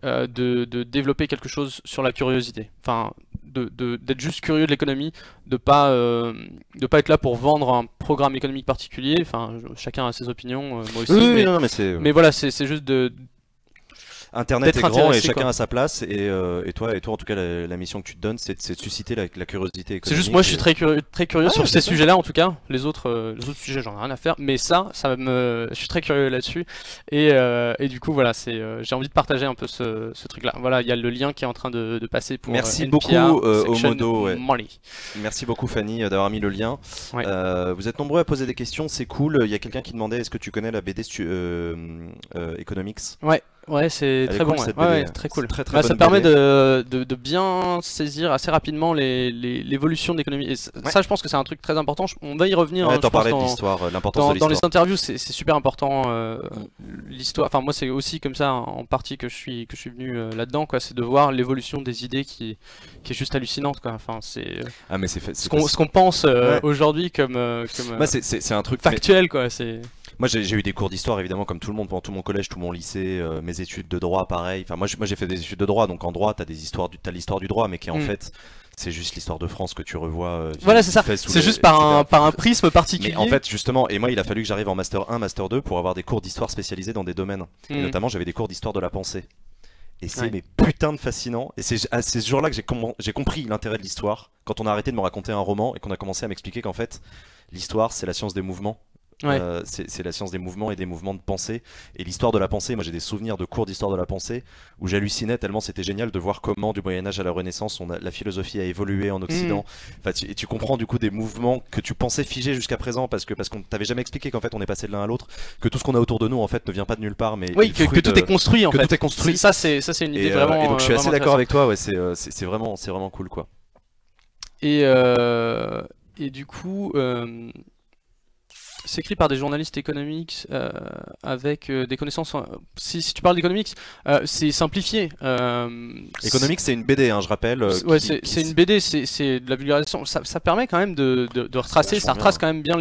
S1: de développer quelque chose sur la curiosité, enfin d'être juste curieux de l'économie, de pas être là pour vendre un programme économique particulier. Enfin chacun a ses opinions, moi aussi, mais voilà, c'est juste
S2: Internet est grand et chacun a sa place, et toi en tout cas la mission que tu te donnes c'est de susciter la curiosité économique. C'est
S1: juste moi je suis très curieux sur ces sujets-là en tout cas. Les autres sujets j'en ai rien à faire, mais je suis très curieux là-dessus, et du coup voilà, j'ai envie de partager un peu ce truc-là. Voilà, il y a le lien qui est en train de passer pour
S2: merci
S1: NPR,
S2: beaucoup Omodo,
S1: Money.
S2: Merci beaucoup Fanny d'avoir mis le lien. Vous êtes nombreux à poser des questions, c'est cool. Il y a quelqu'un qui demandait est-ce que tu connais la BD Economics?
S1: Ouais, c'est très bon, très cool.
S2: Très
S1: ça permet de bien saisir assez rapidement l'évolution de l'économie. Et ça, je pense que c'est un truc très important. On va y revenir.
S2: T'en parlais de l'histoire, l'importance de l'histoire.
S1: Dans les interviews, c'est super important l'histoire. Enfin, moi, c'est aussi comme ça en partie que je suis venu là-dedans, quoi. C'est de voir l'évolution des idées qui est juste hallucinante, quoi. Enfin, c'est ce qu'on pense aujourd'hui comme
S2: c'est un truc
S1: factuel, quoi.
S2: Moi j'ai eu des cours d'histoire évidemment comme tout le monde pendant tout mon collège, tout mon lycée, mes études de droit pareil. Enfin moi j'ai fait des études de droit, donc en droit t'as l'histoire du droit, mais qui en fait c'est juste l'histoire de France que tu revois.
S1: Voilà, c'est ça. C'est juste par un prisme particulier.
S2: Mais en fait justement, et moi il a fallu que j'arrive en master 1, master 2 pour avoir des cours d'histoire spécialisés dans des domaines. Et notamment j'avais des cours d'histoire de la pensée. Et c'est mais putain de fascinant. Et c'est ce jour-là que j'ai compris l'intérêt de l'histoire, quand on a arrêté de me raconter un roman et qu'on a commencé à m'expliquer qu'en fait l'histoire c'est la science des mouvements.
S1: Ouais.
S2: C'est la science des mouvements et des mouvements de pensée. Et l'histoire de la pensée, moi j'ai des souvenirs de cours d'histoire de la pensée où j'hallucinais tellement c'était génial de voir comment du Moyen-Âge à la Renaissance, la philosophie a évolué en Occident. Enfin, et tu comprends du coup des mouvements que tu pensais figés jusqu'à présent parce qu'on t'avait jamais expliqué qu'en fait on est passé de l'un à l'autre, que tout ce qu'on a autour de nous en fait ne vient pas de nulle part, mais
S1: oui, que tout est construit en fait.
S2: Tout est construit.
S1: Ça c'est une idée vraiment.
S2: Et donc je suis assez d'accord avec toi, ouais, c'est vraiment cool quoi.
S1: Et du coup, c'est écrit par des journalistes économiques avec des connaissances. Si tu parles d'économics, c'est simplifié.
S2: Économics, c'est une BD, hein, je rappelle.
S1: Ouais, c'est une BD, c'est de la vulgarisation. Ça permet quand même de retracer, ça retrace quand même bien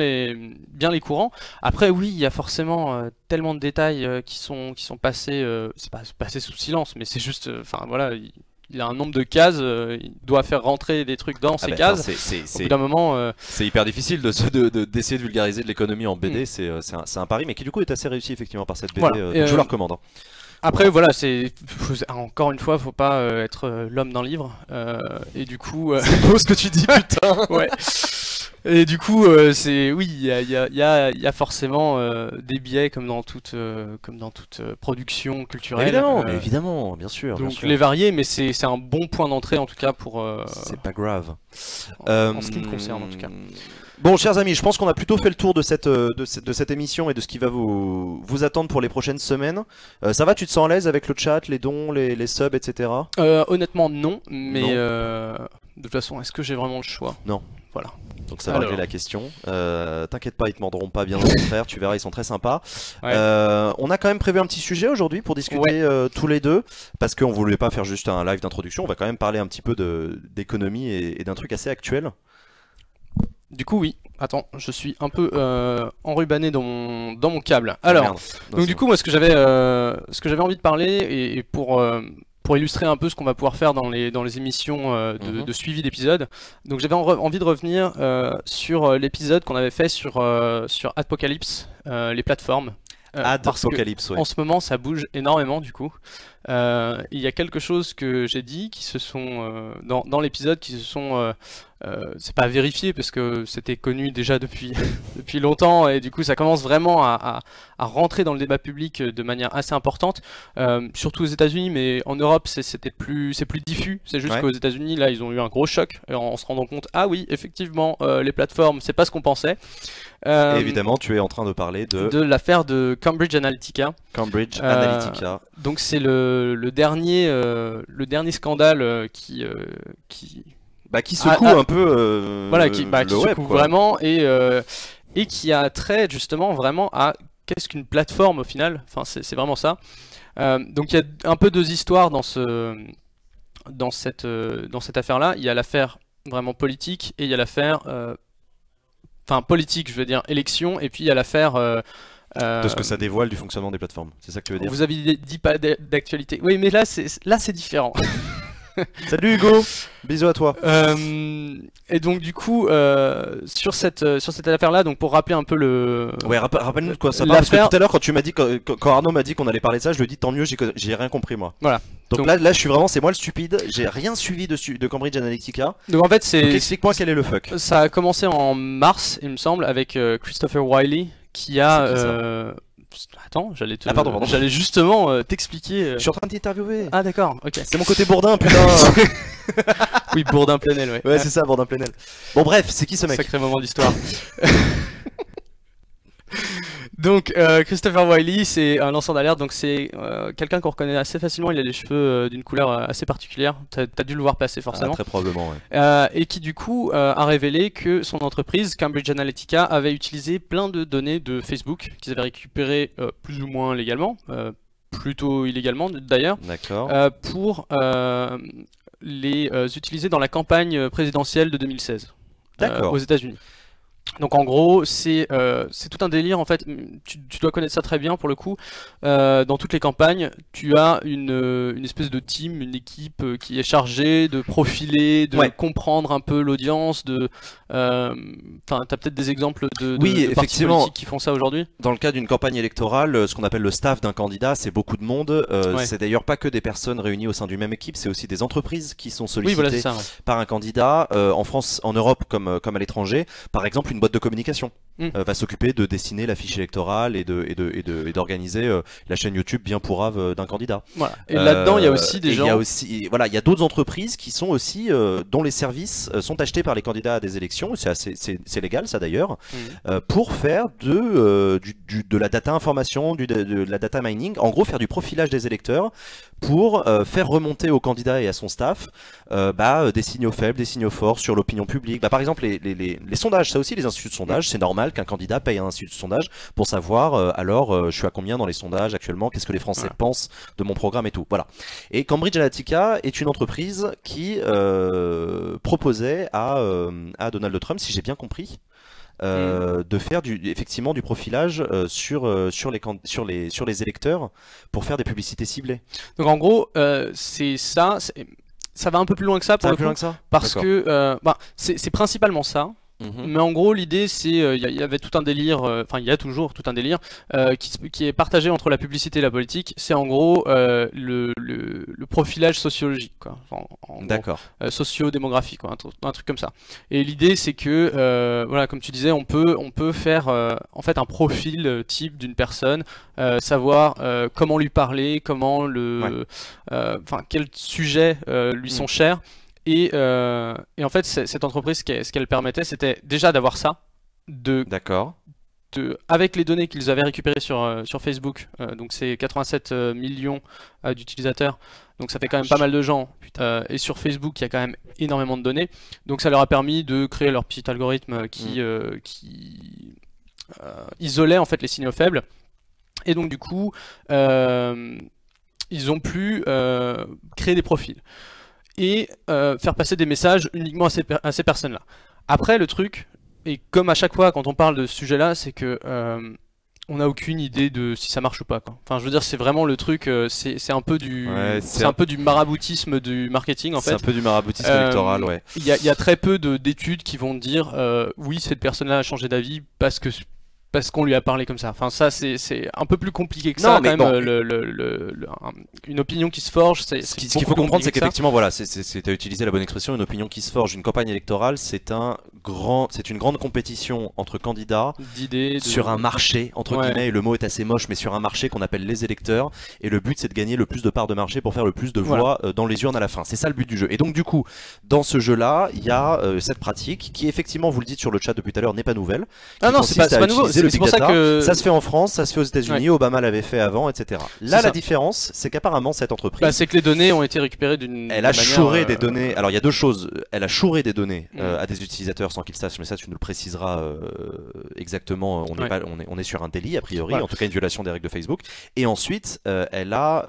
S1: les courants. Après, oui, il y a forcément tellement de détails qui sont passés, c'est pas passé sous silence, mais c'est juste, enfin voilà. Il a un nombre de cases, il doit faire rentrer des trucs dans ces cases. Au bout d'un moment,
S2: c'est hyper difficile d'essayer de vulgariser de l'économie en BD. C'est un pari, mais qui du coup est assez réussi effectivement par cette BD. Voilà. Je la recommande. Hein.
S1: Après voilà, encore une fois, faut pas être l'homme d'un livre. Et du coup,
S2: c'est beau ce que tu dis, putain.
S1: Ouais. Et du coup, oui, il y a forcément des biais comme dans toute production culturelle.
S2: Évidemment, bien sûr.
S1: Donc
S2: bien sûr.
S1: les varier, mais c'est un bon point d'entrée en tout cas pour.
S2: C'est pas grave.
S1: En ce qui me concerne en tout cas.
S2: Bon, chers amis, je pense qu'on a plutôt fait le tour de cette émission et de ce qui va vous attendre pour les prochaines semaines. Ça va, tu te sens à l'aise avec le chat, les dons, les subs, etc.
S1: Honnêtement, non, mais de toute façon, est-ce que j'ai vraiment le choix?
S2: Non.
S1: Voilà.
S2: Donc ça va régler la question. T'inquiète pas, ils te mordront pas, bien au contraire, tu verras, ils sont très sympas.
S1: Ouais.
S2: On a quand même prévu un petit sujet aujourd'hui pour discuter tous les deux, parce qu'on voulait pas faire juste un live d'introduction, on va quand même parler un petit peu d'économie et d'un truc assez actuel.
S1: Du coup oui, attends, je suis un peu enrubanné dans mon câble. Alors, donc du coup moi ce que j'avais envie de parler et pour illustrer un peu ce qu'on va pouvoir faire dans les émissions de suivi d'épisodes. Donc j'avais envie de revenir sur l'épisode qu'on avait fait sur Adpocalypse, les plateformes.
S2: Adpocalypse, ouais.
S1: En ce moment ça bouge énormément du coup. Il y a quelque chose que j'ai dit qui se sont dans l'épisode qui se sont c'est pas vérifié parce que c'était connu déjà depuis longtemps et du coup ça commence vraiment à rentrer dans le débat public de manière assez importante, surtout aux États-Unis, mais en Europe c'est plus diffus. C'est juste qu'aux États-Unis là ils ont eu un gros choc en se rendant compte, ah oui effectivement les plateformes c'est pas ce qu'on pensait.
S2: Et évidemment tu es en train de parler de
S1: l'affaire de Cambridge Analytica.
S2: Cambridge Analytica.
S1: Donc c'est le dernier scandale qui
S2: secoue un peu
S1: voilà, qui
S2: web,
S1: secoue vraiment et qui a trait justement vraiment à qu'est-ce qu'une plateforme au final. Enfin c'est vraiment ça. Donc il y a un peu deux histoires dans cette affaire-là. Il y a l'affaire vraiment politique et il y a l'affaire enfin politique, je veux dire élection, et puis il y a l'affaire
S2: de ce que ça dévoile du fonctionnement des plateformes. C'est ça que tu veux dire?
S1: Vous avez dit pas d'actualité. Oui, mais là c'est différent.
S2: Salut Hugo, bisous à toi.
S1: Et donc du coup sur cette affaire-là, donc pour rappeler un peu le.
S2: Ouais, rappelle-nous de quoi ça parle. Parce que tout à l'heure quand tu m'as dit quand Arnaud m'a dit qu'on allait parler de ça, je lui ai dit tant mieux, j'ai rien compris moi.
S1: Voilà.
S2: Donc là je suis vraiment, c'est moi le stupide, j'ai rien suivi de Cambridge Analytica.
S1: Donc en fait c'est.
S2: Explique-moi quel est le fuck.
S1: Ça a commencé en mars, il me semble, avec Christopher Wiley qui a. Attends, j'allais justement t'expliquer.
S2: Je suis en train de t'interviewer.
S1: Ah d'accord, ok.
S2: C'est mon côté Bourdin, putain.
S1: Oui, Bourdin Plenel, ouais.
S2: Ouais, c'est ça, Bourdin Plenel. Bon bref, c'est qui ce mec?
S1: Sacré moment d'histoire. Donc Christopher Wiley, c'est un lanceur d'alerte, donc c'est quelqu'un qu'on reconnaît assez facilement. Il a les cheveux d'une couleur assez particulière. T'as dû le voir passer forcément.
S2: Très probablement, ouais.
S1: Et qui du coup a révélé que son entreprise Cambridge Analytica avait utilisé plein de données de Facebook qu'ils avaient récupérées plus ou moins légalement, plutôt illégalement d'ailleurs, pour les utiliser dans la campagne présidentielle de 2016 aux États-Unis. Donc en gros c'est tout un délire en fait, tu dois connaître ça très bien pour le coup. Dans toutes les campagnes tu as une espèce de team, une équipe qui est chargée de profiler, de comprendre un peu l'audience, t'as peut-être des exemples de partis politiques qui font ça aujourd'hui.
S2: Dans le cas d'une campagne électorale, ce qu'on appelle le staff d'un candidat, c'est beaucoup de monde. C'est d'ailleurs pas que des personnes réunies au sein d'une même équipe, c'est aussi des entreprises qui sont sollicitées par un candidat. En France, en Europe comme à l'étranger, par exemple une boîte de communication. va s'occuper de dessiner la fiche électorale et d'organiser la chaîne YouTube bien pourrave d'un candidat.
S1: Voilà. Et là-dedans, il y a aussi des gens.
S2: Il y a d'autres entreprises qui sont aussi dont les services sont achetés par les candidats à des élections. C'est légal, ça d'ailleurs, pour faire de la data information, de la data mining. En gros, faire du profilage des électeurs pour faire remonter au candidat et à son staff des signaux faibles, des signaux forts sur l'opinion publique. Par exemple, les sondages, ça aussi, les instituts de sondage, c'est normal qu'un candidat paye un institut de sondage pour savoir je suis à combien dans les sondages actuellement, qu'est-ce que les Français pensent de mon programme et tout. Voilà. Et Cambridge Analytica est une entreprise qui proposait à Donald Trump, si j'ai bien compris, de faire effectivement du profilage sur les électeurs pour faire des publicités ciblées.
S1: Donc en gros, c'est ça. Ça va un peu plus loin que ça pour le coup, parce que c'est principalement ça. Mais en gros, l'idée, c'est il y avait tout un délire, enfin il y a toujours tout un délire qui est partagé entre la publicité et la politique. C'est en gros le profilage sociologique, quoi.
S2: D'accord.
S1: Socio-démographique, quoi, un truc comme ça. Et l'idée, c'est que voilà, comme tu disais, on peut faire en fait un profil type d'une personne, savoir comment lui parler, comment quels sujets lui sont chers. Et en fait, cette entreprise, ce qu'elle permettait, c'était déjà d'avoir ça, avec les données qu'ils avaient récupérées sur Facebook, donc c'est 87 millions d'utilisateurs, donc ça fait quand même pas mal de gens, et sur Facebook, il y a quand même énormément de données, donc ça leur a permis de créer leur petit algorithme qui isolait en fait les signaux faibles, et donc du coup, ils ont pu créer des profils et faire passer des messages uniquement à ces personnes-là. Après, le truc, et comme à chaque fois quand on parle de ce sujet-là, c'est que on n'a aucune idée de si ça marche ou pas, quoi. Enfin, je veux dire, c'est vraiment le truc, c'est un peu du, c'est un peu du maraboutisme du marketing en fait.
S2: C'est un peu du maraboutisme électoral, ouais.
S1: Il y a très peu d'études qui vont dire oui, cette personne-là a changé d'avis parce qu'on lui a parlé comme ça. Enfin, ça, c'est un peu plus compliqué que ça, quand même. Une opinion qui se forge, ce
S2: qu'il faut comprendre, c'est qu'effectivement, voilà, tu as utilisé la bonne expression, une opinion qui se forge. Une campagne électorale, c'est une grande compétition entre candidats sur un marché, entre guillemets, et le mot est assez moche, mais sur un marché qu'on appelle les électeurs. Et le but, c'est de gagner le plus de parts de marché pour faire le plus de voix dans les urnes à la fin. C'est ça le but du jeu. Et donc, du coup, dans ce jeu-là, il y a cette pratique qui, effectivement, vous le dites sur le chat depuis tout à l'heure, n'est pas nouvelle.
S1: Ah non, c'est pas nouveau. C'est pour ça que
S2: ça se fait en France, ça se fait aux États-Unis, Obama l'avait fait avant, etc. Là, la différence, c'est qu'apparemment cette entreprise,
S1: c'est que les données ont été récupérées d'une
S2: elle a chouré des données. Alors il y a deux choses. Elle a chouré des données à des utilisateurs sans qu'ils sachent, mais ça tu nous le préciseras exactement. On est sur un délit a priori, en tout cas une violation des règles de Facebook. Et ensuite, elle a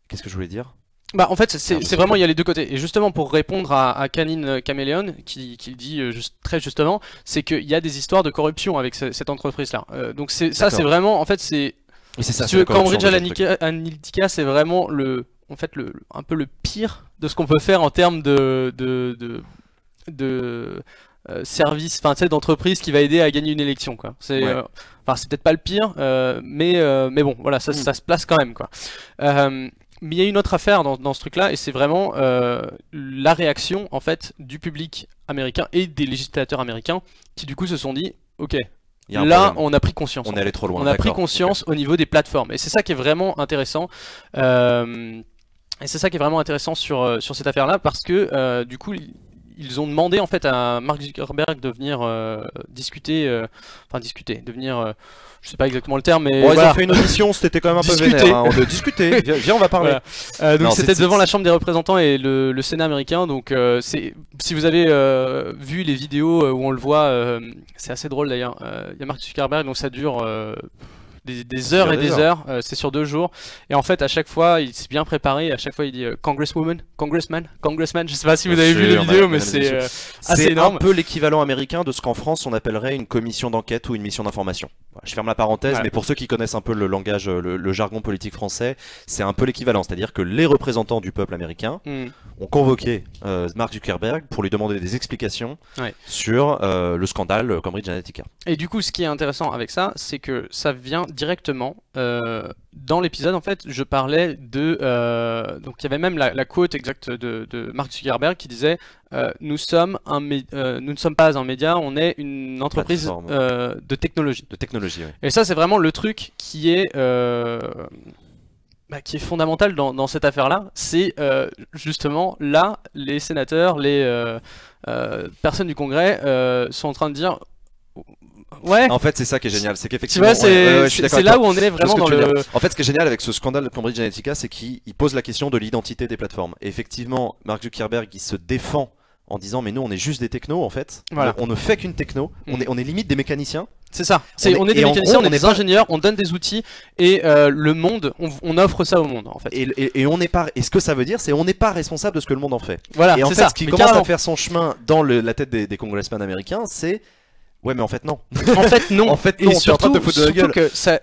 S2: qu'est-ce que je voulais dire?
S1: En fait, c'est vraiment, il y a les deux côtés. Et justement, pour répondre à Canine Caméléon, qui dit très justement, c'est qu'il y a des histoires de corruption avec cette entreprise-là. Donc ça, c'est vraiment, en fait, c'est
S2: ça.
S1: Cambridge Analytica, c'est vraiment un peu le pire de ce qu'on peut faire en termes de service, enfin, tu sais, d'entreprise qui va aider à gagner une élection, quoi. C'est peut-être pas le pire, mais bon, voilà, ça se place quand même, quoi. Mais il y a une autre affaire dans ce truc-là, et c'est vraiment la réaction en fait du public américain et des législateurs américains qui du coup se sont dit, ok, là on a pris conscience.
S2: On est allé trop loin.
S1: On a pris conscience au niveau des plateformes, et c'est ça qui est vraiment intéressant. Et c'est ça qui est vraiment intéressant sur cette affaire-là, parce que du coup ils ont demandé en fait à Mark Zuckerberg de venir de venir je sais pas exactement le terme, mais
S2: ils ont fait une audition, c'était quand même un peu vénère, hein, de discuter. Viens, on va parler.
S1: Donc c'était devant la Chambre des représentants et le Sénat américain. Donc si vous avez vu les vidéos où on le voit, c'est assez drôle d'ailleurs. Il y a Mark Zuckerberg, donc ça dure des heures et des heures, c'est sur 2 jours, et en fait à chaque fois il s'est bien préparé, à chaque fois il dit Congresswoman, Congressman, je sais pas si vous avez vu les vidéos, mais c'est assez énorme.
S2: C'est un peu l'équivalent américain de ce qu'en France on appellerait une commission d'enquête ou une mission d'information. Voilà, je ferme la parenthèse, mais pour ceux qui connaissent un peu le langage, le jargon politique français, c'est un peu l'équivalent, c'est-à-dire que les représentants du peuple américain ont convoqué Mark Zuckerberg pour lui demander des explications sur le scandale Cambridge Analytica.
S1: Et du coup ce qui est intéressant avec ça, c'est que ça vient directement. Dans l'épisode, en fait, je parlais de... donc il y avait même la quote exacte de Mark Zuckerberg qui disait nous ne sommes pas un média, on est une entreprise de technologie.
S2: De technologie, oui.
S1: Et ça, c'est vraiment le truc qui est fondamental dans cette affaire-là. C'est justement là, les sénateurs, les personnes du Congrès sont en train de dire... Ouais.
S2: En fait, c'est ça qui est génial, c'est qu'effectivement,
S1: c'est là où on est vraiment dans le.
S2: En fait, ce qui est génial avec ce scandale de Cambridge Analytica, c'est qu'il pose la question de l'identité des plateformes. Et effectivement, Mark Zuckerberg, il se défend en disant mais nous, on est juste des technos en fait.
S1: Voilà.
S2: On ne fait qu'une techno. On est limite des mécaniciens.
S1: C'est ça. On est des mécaniciens, on est des ingénieurs, on donne des outils et le monde, on offre ça au monde en fait.
S2: Et on n'est pas. Et ce que ça veut dire, c'est on n'est pas responsable de ce que le monde en fait.
S1: Voilà.
S2: Et en fait, ce qui commence à faire son chemin dans la tête des congressmen américains, c'est ouais, mais en fait non.
S1: En fait non.
S2: En fait non.
S1: Et surtout,
S2: de foutre de la gueule.
S1: Que ça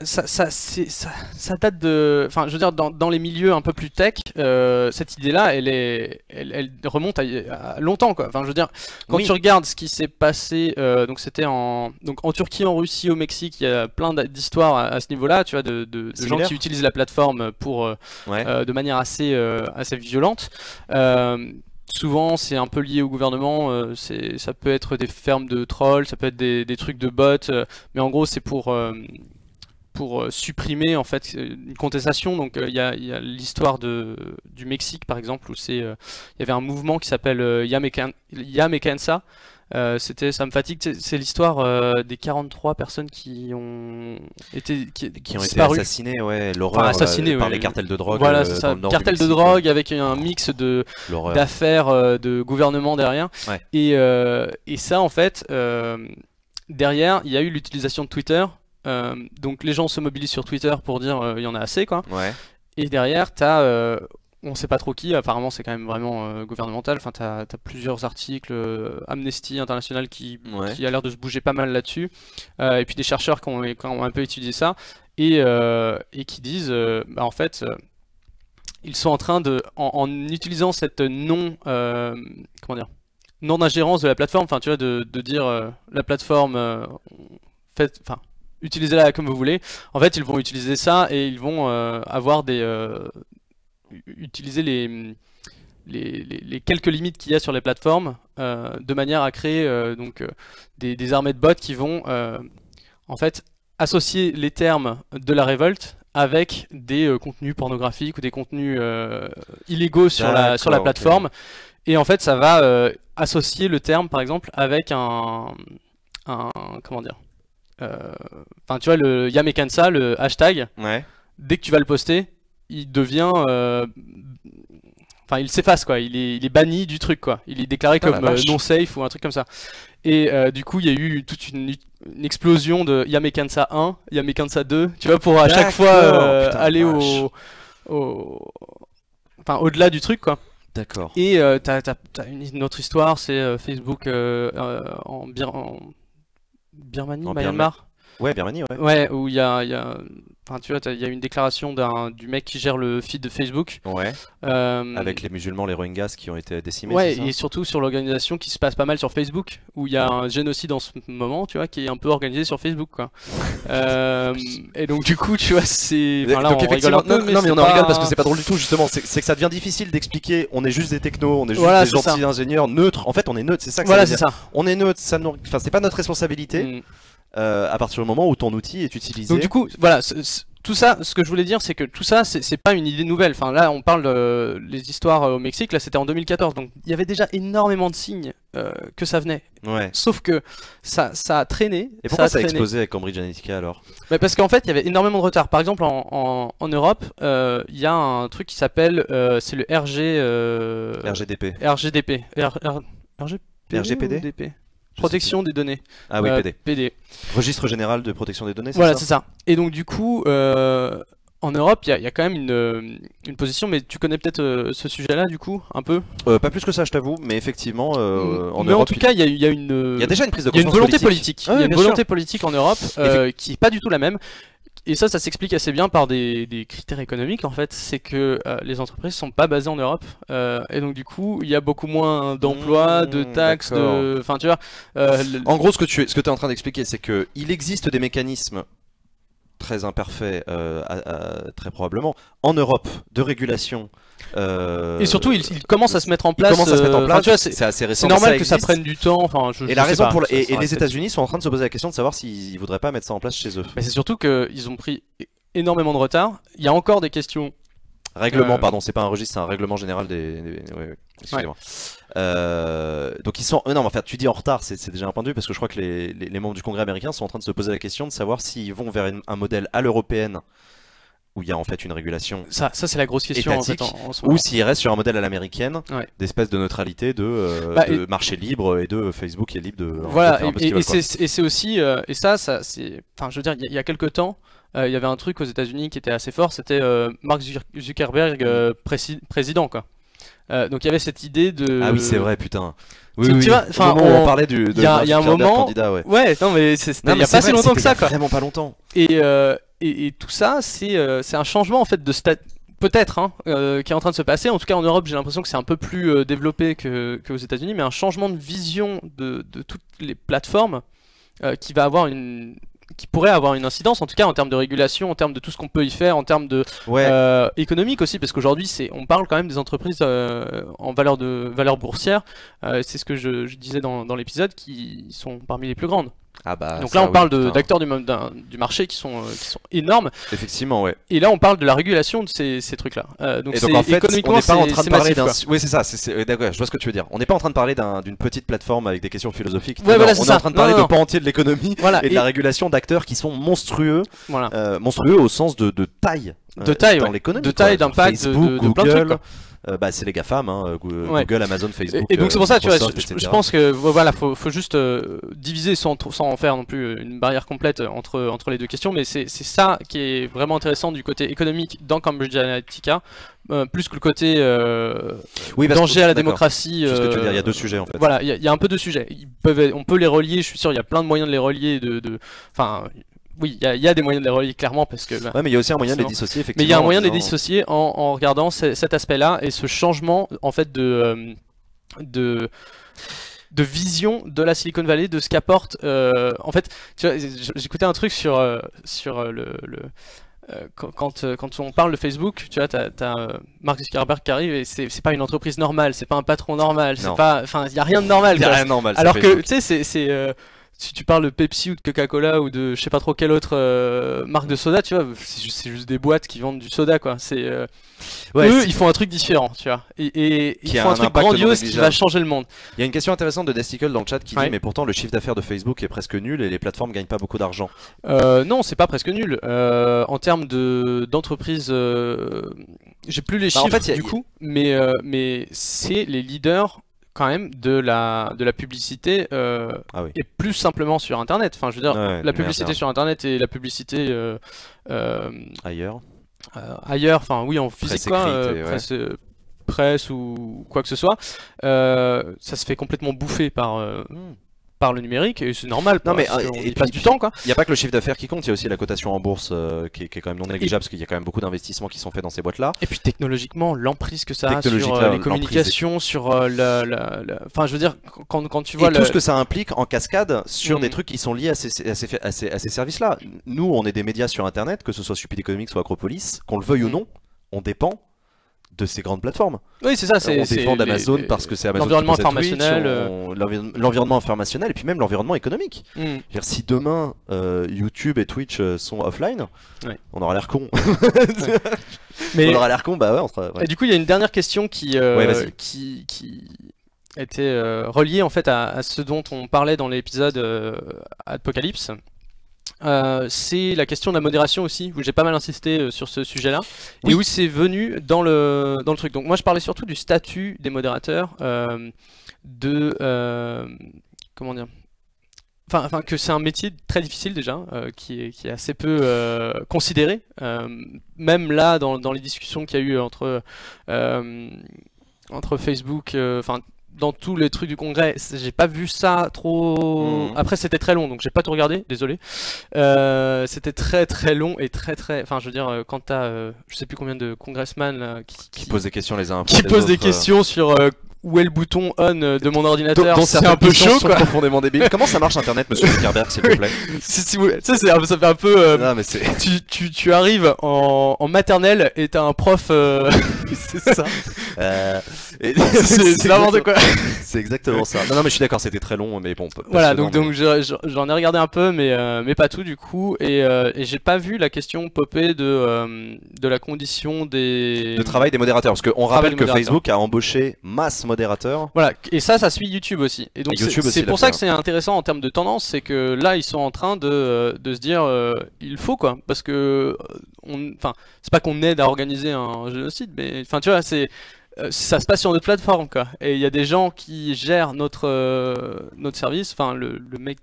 S1: date de. Enfin, je veux dire, dans les milieux un peu plus tech, cette idée-là, elle remonte à longtemps, quoi. Enfin, je veux dire, quand tu regardes ce qui s'est passé, donc c'était en Turquie, en Russie, au Mexique, il y a plein d'histoires à ce niveau-là, tu vois, de gens qui utilisent la plateforme pour de manière assez violente. Souvent, c'est un peu lié au gouvernement, ça peut être des fermes de trolls, ça peut être des trucs de bots, mais en gros, c'est pour supprimer en fait une contestation. Donc, il y a l'histoire du Mexique, par exemple, où il y avait un mouvement qui s'appelle Ya Me Cansa. Ça me fatigue, c'est l'histoire des 43 personnes qui ont été
S2: assassinées, l'horreur par les cartels de drogue.
S1: Voilà, c'est ça, cartels de drogue avec un mix d'affaires de gouvernement derrière.
S2: Ouais.
S1: Et ça, en fait, derrière, il y a eu l'utilisation de Twitter. Donc les gens se mobilisent sur Twitter pour dire il y en a assez, quoi.
S2: Ouais.
S1: Et derrière, t'as on sait pas trop qui, apparemment c'est quand même vraiment gouvernemental. Enfin, t'as plusieurs articles, Amnesty International qui a l'air de se bouger pas mal là-dessus, et puis des chercheurs qui ont un peu étudié ça, et qui disent, en fait, ils sont en train de, en utilisant cette non-ingérence de la plateforme, enfin tu vois, de dire la plateforme, utilisez-la comme vous voulez. En fait, ils vont utiliser ça et ils vont avoir utiliser les quelques limites qu'il y a sur les plateformes de manière à créer des armées de bots qui vont en fait associer les termes de la révolte avec des contenus pornographiques ou des contenus illégaux sur la plateforme. Et en fait, ça va associer le terme, par exemple, avec comment dire, enfin tu vois, le Ya Me Cansa, le hashtag.
S2: Ouais.
S1: Dès que tu vas le poster, il devient, enfin il s'efface, quoi, il est banni du truc, quoi, il est déclaré comme non safe ou un truc comme ça. Et du coup il y a eu toute une explosion de Ya Me Cansa 1, Ya Me Cansa 2, tu vois, pour à chaque fois aller au-delà du truc, quoi.
S2: D'accord.
S1: Et t'as une autre histoire, c'est Facebook en Birmanie, Myanmar.
S2: Ouais, Birmanie, ouais.
S1: Ouais, où il y a enfin, tu vois, il y a une déclaration du mec qui gère le feed de Facebook.
S2: Ouais. Avec les musulmans, les Rohingyas qui ont été décimés.
S1: Ouais, et surtout sur l'organisation qui se passe pas mal sur Facebook, où il y a un génocide en ce moment, tu vois, qui est un peu organisé sur Facebook, quoi. Et donc du coup, tu vois, c'est. Enfin, là, on rigole un peu,
S2: mais on en rigole parce que c'est pas drôle du tout, justement. C'est que ça devient difficile d'expliquer. On est juste des technos, on est juste des gentils ingénieurs neutres. En fait, on est neutres, c'est ça que ça veut dire. On est neutres, enfin, c'est pas notre responsabilité. À partir du moment où ton outil est utilisé.
S1: Donc du coup, voilà, tout ça, ce que je voulais dire, c'est que tout ça, c'est pas une idée nouvelle. Enfin là, on parle les histoires au Mexique, là c'était en 2014, donc il y avait déjà énormément de signes que ça venait.
S2: Ouais.
S1: Sauf que ça a traîné.
S2: Et pourquoi ça a explosé avec Cambridge Analytica alors?
S1: Parce qu'en fait, il y avait énormément de retard. Par exemple, en Europe, il y a un truc qui s'appelle, c'est le
S2: RGDP.
S1: RGPD. Protection des données.
S2: Ah oui,
S1: PD.
S2: Registre général de protection des données, c'est ça?
S1: Voilà, c'est ça. Et donc du coup, en Europe, il y a quand même une position, mais tu connais peut-être ce sujet-là, du coup, un peu?
S2: Pas plus que ça, je t'avoue, mais effectivement, en Europe...
S1: en tout cas, il y a
S2: déjà une prise de conscience politique.
S1: Il y a une volonté politique. Il y a une volonté politique en Europe qui n'est pas du tout la même. Et ça s'explique assez bien par des critères économiques, en fait. C'est que les entreprises sont pas basées en Europe, et donc du coup il y a beaucoup moins d'emplois, de taxes, enfin tu vois.
S2: En gros, ce que tu es en train d'expliquer, c'est que il existe des mécanismes très imparfait, très probablement, en Europe, de régulation.
S1: Et surtout, il commence à se mettre en place.
S2: C'est assez récent.
S1: C'est normal que ça prenne du temps. Enfin,
S2: et la raison les États-Unis sont en train de se poser la question de savoir s'ils voudraient pas mettre ça en place chez eux.
S1: Mais c'est surtout qu'ils ont pris énormément de retard. Il y a encore des questions.
S2: Règlement, pardon, c'est pas un registre, c'est un règlement général ouais, excusez-moi. Donc ils sont. Non, mais en fait, tu dis en retard, c'est déjà un point de vue parce que je crois que les membres du Congrès américain sont en train de se poser la question de savoir s'ils vont vers un modèle à l'européenne où il y a en fait une régulation.
S1: Ça c'est la grosse question
S2: étatique,
S1: en ce moment.
S2: Ou s'ils restent sur un modèle à l'américaine, d'espèce de neutralité, de marché libre et de Facebook qui est libre de.
S1: Voilà, et c'est aussi et ça c'est. Enfin, je veux dire, il y a quelques temps. Il y avait un truc aux États-Unis qui était assez fort, c'était Mark Zuckerberg président quoi. Donc il y avait cette idée de.
S2: Ah oui, c'est vrai, putain. Oui,
S1: tu vois,
S2: au moment où on parlait de
S1: il y a un moment.
S2: Candidat,
S1: ouais, non mais il y a pas si longtemps que ça quoi.
S2: Vraiment pas longtemps.
S1: Et tout ça, c'est un changement en fait de peut-être qui est en train de se passer. En tout cas en Europe, j'ai l'impression que c'est un peu plus développé qu'aux États-Unis, mais un changement de vision de toutes les plateformes qui pourrait avoir une incidence, en tout cas en termes de régulation, en termes de tout ce qu'on peut y faire, en termes de économique aussi, parce qu'aujourd'hui on parle quand même des entreprises en valeur boursière, c'est ce que je disais dans l'épisode, qui sont parmi les plus grandes. Donc là on parle d'acteurs du marché qui sont énormes.
S2: Effectivement, ouais.
S1: Et là on parle de la régulation de ces trucs là. Donc
S2: en fait,
S1: économiquement,
S2: on n'est pas en train de parler d'un.
S1: Oui,
S2: c'est ça, d'accord, je vois ce que tu veux dire. On n'est pas en train de parler d'une petite plateforme avec des questions philosophiques.
S1: Ouais, voilà,
S2: on est en train de parler de pan entier de l'économie et de la régulation d'acteurs qui sont monstrueux.
S1: Voilà.
S2: Monstrueux au sens de taille. Dans l'économie.
S1: De taille, d'impact, de plein de trucs quoi.
S2: C'est les GAFAM, Google, Amazon, Facebook.
S1: Et donc c'est pour ça, tu vois, je pense que voilà, faut juste diviser sans en faire non plus une barrière complète entre les deux questions, mais c'est ça qui est vraiment intéressant du côté économique dans Cambridge Analytica, plus que le côté danger à la démocratie.
S2: C'est ce que tu veux dire, il y a deux sujets en fait.
S1: Voilà, il y a un peu deux sujets. On peut les relier, je suis sûr, il y a plein de moyens de les relier, oui, il y a des moyens de les relier clairement parce que.
S2: Ouais, mais il y a aussi un moyen de les dissocier effectivement.
S1: Mais il y a un moyen de les dissocier en regardant cet aspect-là et ce changement en fait de vision de la Silicon Valley, de ce qu'apporte. En fait, tu vois, j'écoutais un truc sur quand on parle de Facebook, tu vois, t'as Mark Zuckerberg qui arrive et c'est pas une entreprise normale, c'est pas un patron normal, c'est pas, enfin, il y a rien de normal.
S2: Il y a rien de normal.
S1: Alors que tu sais, c'est si tu parles de Pepsi ou de Coca-Cola ou de je sais pas trop quelle autre marque de soda, tu vois, c'est juste des boîtes qui vendent du soda quoi. Eux, ils font un truc différent, tu vois, et ils font un truc grandiose qui va changer le monde.
S2: Il y a une question intéressante de Desticle dans le chat qui dit mais pourtant le chiffre d'affaires de Facebook est presque nul et les plateformes gagnent pas beaucoup d'argent.
S1: Non, c'est pas presque nul. En termes d'entreprise, j'ai plus les chiffres en fait, du coup, mais c'est les leaders quand même de la publicité et plus simplement sur internet. Enfin je veux dire la publicité sur internet et la publicité
S2: ailleurs,
S1: enfin oui en physique presse ou quoi que ce soit, ça se fait complètement bouffer par le numérique et c'est normal.
S2: Non mais
S1: il passe du temps quoi.
S2: Il n'y a pas que le chiffre d'affaires qui compte, il y a aussi la cotation en bourse qui est quand même non négligeable parce qu'il y a quand même beaucoup d'investissements qui sont faits dans ces boîtes là. Et
S1: puis technologiquement l'emprise que ça a sur les communications, sur enfin je veux dire quand tu vois
S2: tout ce que ça implique en cascade sur des trucs qui sont liés à ces services là. Nous on est des médias sur internet, que ce soit Stupid Economics ou Acropolis, qu'on le veuille ou non, on dépend de ces grandes plateformes.
S1: Oui, c'est ça.
S2: On dépend d'Amazon parce que c'est Amazon.
S1: L'environnement informationnel,
S2: l'environnement informationnel et puis même l'environnement économique. Dire, si demain YouTube et Twitch sont offline, on aura l'air con. Mais on aura l'air con, bah ouais. On sera,
S1: Et du coup, il y a une dernière question qui était reliée en fait à ce dont on parlait dans l'épisode Apocalypse. C'est la question de la modération aussi, où j'ai pas mal insisté sur ce sujet-là, et où c'est venu dans le truc. Donc moi je parlais surtout du statut des modérateurs, comment dire, enfin que c'est un métier très difficile déjà, qui est assez peu considéré, même là dans les discussions qu'il y a eu entre Facebook, enfin dans tous les trucs du congrès, j'ai pas vu ça trop. Après c'était très long donc j'ai pas tout regardé, désolé. C'était très long et très enfin je veux dire quand t'as je sais plus combien de congressmen là,
S2: qui posent des questions les uns
S1: qui posent des questions sur où est le bouton on de mon ordinateur,
S2: dont
S1: c'est un peu chaud,
S2: sont
S1: quoi.
S2: profondément débiles. Comment ça marche Internet, monsieur Zuckerberg, s'il te plaît?
S1: Ça fait un peu.
S2: Non, mais c'est...
S1: Tu arrives en maternelle et t'as un prof.
S2: c'est ça.
S1: C'est n'importe quoi.
S2: C'est exactement ça. Non, mais je suis d'accord, c'était très long, mais bon.
S1: Voilà, donc j'en ai regardé un peu, mais pas tout du coup, et j'ai pas vu la question popper de la condition de
S2: travail des modérateurs, parce qu'on rappelle que Facebook a embauché masse modérateurs.
S1: Voilà, et ça suit YouTube aussi. Et donc c'est pour ça que c'est intéressant en termes de tendance, c'est que là ils sont en train de se dire il faut quoi, parce que enfin c'est pas qu'on aide à organiser un génocide, mais enfin tu vois ça se passe sur notre plateforme quoi, et il y a des gens qui gèrent notre service, enfin le mec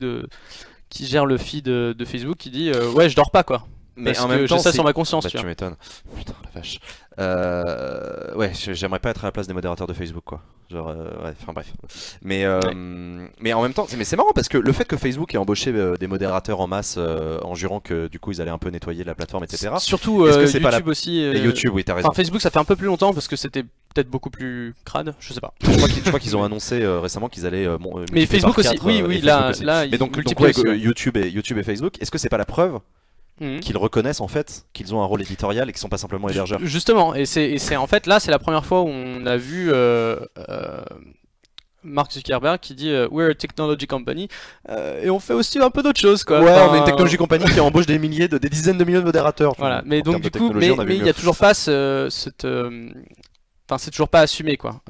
S1: qui gère le feed de Facebook qui dit ouais je dors pas quoi. Mais parce en même temps, j'ai ça sur ma conscience.
S2: Bah, tu m'étonnes. Putain la vache. Ouais, j'aimerais pas être à la place des modérateurs de Facebook quoi. Genre, ouais, enfin bref. Mais en même temps, c'est marrant parce que le fait que Facebook ait embauché des modérateurs en masse en jurant que du coup ils allaient un peu nettoyer la plateforme, etc.
S1: Surtout YouTube aussi.
S2: Et YouTube, oui, t'as raison.
S1: Enfin, Facebook, ça fait un peu plus longtemps parce que c'était peut-être beaucoup plus crade, je sais pas.
S2: Je crois qu'ils ont annoncé récemment qu'ils allaient.
S1: Mais Facebook aussi, oui, là.
S2: Mais donc ouais, YouTube et Facebook, est-ce que c'est pas la preuve qu'ils reconnaissent en fait qu'ils ont un rôle éditorial et qu'ils sont pas simplement hébergeurs?
S1: Justement, et c'est en fait là c'est la première fois où on a vu Mark Zuckerberg qui dit we're a technology company et on fait aussi un peu d'autres choses quoi.
S2: Ouais, enfin, on est une technology company qui embauche des dizaines de milliers de modérateurs.
S1: Voilà, mais donc du coup, mais il y a toujours pas cette enfin c'est toujours pas assumé quoi.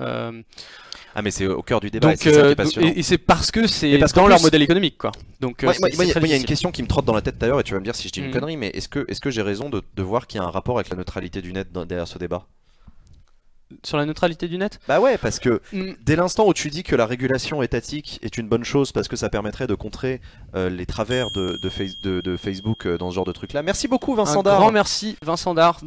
S2: Ah mais c'est au cœur du débat,
S1: donc,
S2: et c'est ça qui est passionnant.
S1: Et c'est parce que c'est dans leur modèle économique quoi. Donc
S2: il y a une question qui me trotte dans la tête d'ailleurs, et tu vas me dire si je dis une connerie, mais est-ce que j'ai raison de voir qu'il y a un rapport avec la neutralité du net derrière ce débat?
S1: Sur la neutralité du net?
S2: Bah ouais, parce que dès l'instant où tu dis que la régulation étatique est une bonne chose parce que ça permettrait de contrer les travers de Facebook dans ce genre de truc là. Merci beaucoup Vincent Dard.
S1: Un grand merci Vincent Dard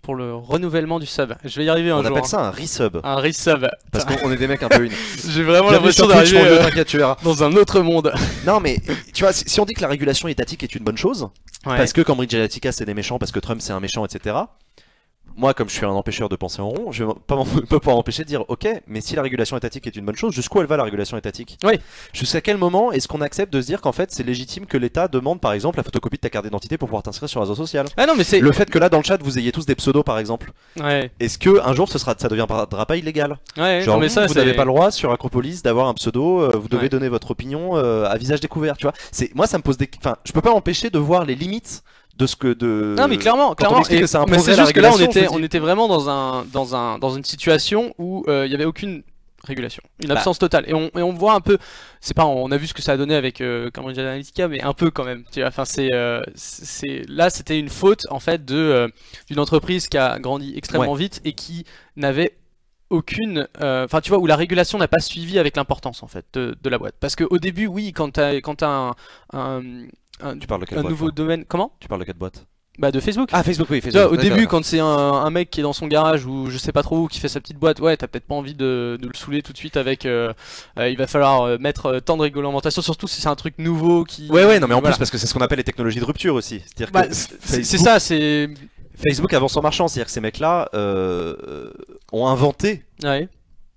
S1: pour le renouvellement du sub. Je vais y arriver un jour.
S2: On appelle ça un resub.
S1: Un resub.
S2: Parce qu'on est des mecs un peu unis.
S1: J'ai vraiment l'impression d'arriver dans un autre monde.
S2: Non mais tu vois, si on dit que la régulation étatique est une bonne chose, parce que Cambridge Analytica c'est des méchants, parce que Trump c'est un méchant, etc. Moi, comme je suis un empêcheur de penser en rond, je peux pas m'empêcher de dire ok, mais si la régulation étatique est une bonne chose, jusqu'où elle va la régulation étatique?
S1: Oui.
S2: Jusqu'à quel moment est-ce qu'on accepte de se dire qu'en fait c'est légitime que l'État demande par exemple la photocopie de ta carte d'identité pour pouvoir t'inscrire sur un réseau social?
S1: Ah non, mais c'est
S2: le fait que là dans le chat vous ayez tous des pseudos par exemple.
S1: Ouais.
S2: Est-ce que un jour ça deviendra pas illégal?
S1: Ouais.
S2: Genre
S1: non, mais
S2: vous n'avez pas le droit sur Acropolis d'avoir un pseudo, vous devez donner votre opinion à visage découvert, tu vois. Moi ça me pose enfin je peux pas m'empêcher de voir les limites de ce que
S1: non mais clairement
S2: que c'est un
S1: mais
S2: progrès,
S1: c'est juste que là on était vraiment dans une situation où il y avait aucune régulation, une absence totale, et on voit un peu, c'est pas, on a vu ce que ça a donné avec Cambridge Analytica, mais un peu quand même, tu vois, enfin là c'était une faute en fait d'une entreprise qui a grandi extrêmement vite et qui n'avait aucune, enfin tu vois, où la régulation n'a pas suivi avec l'importance en fait de la boîte, parce que au début oui, quand t'as
S2: tu parles de quelle boîte,
S1: nouveau domaine, comment?
S2: Tu parles de quelle boîte?
S1: Bah de Facebook.
S2: Ah Facebook, oui, Facebook.
S1: Au début quand c'est un mec qui est dans son garage ou je sais pas trop où, qui fait sa petite boîte, ouais t'as peut-être pas envie de le saouler tout de suite avec il va falloir mettre tant de réglementation, surtout si c'est un truc nouveau qui...
S2: Ouais non mais en plus parce que c'est ce qu'on appelle les technologies de rupture aussi. C'est-à-dire que
S1: c'est ça, c'est...
S2: Facebook avance en marchant, c'est-à-dire que ces mecs là ont inventé...
S1: Ouais.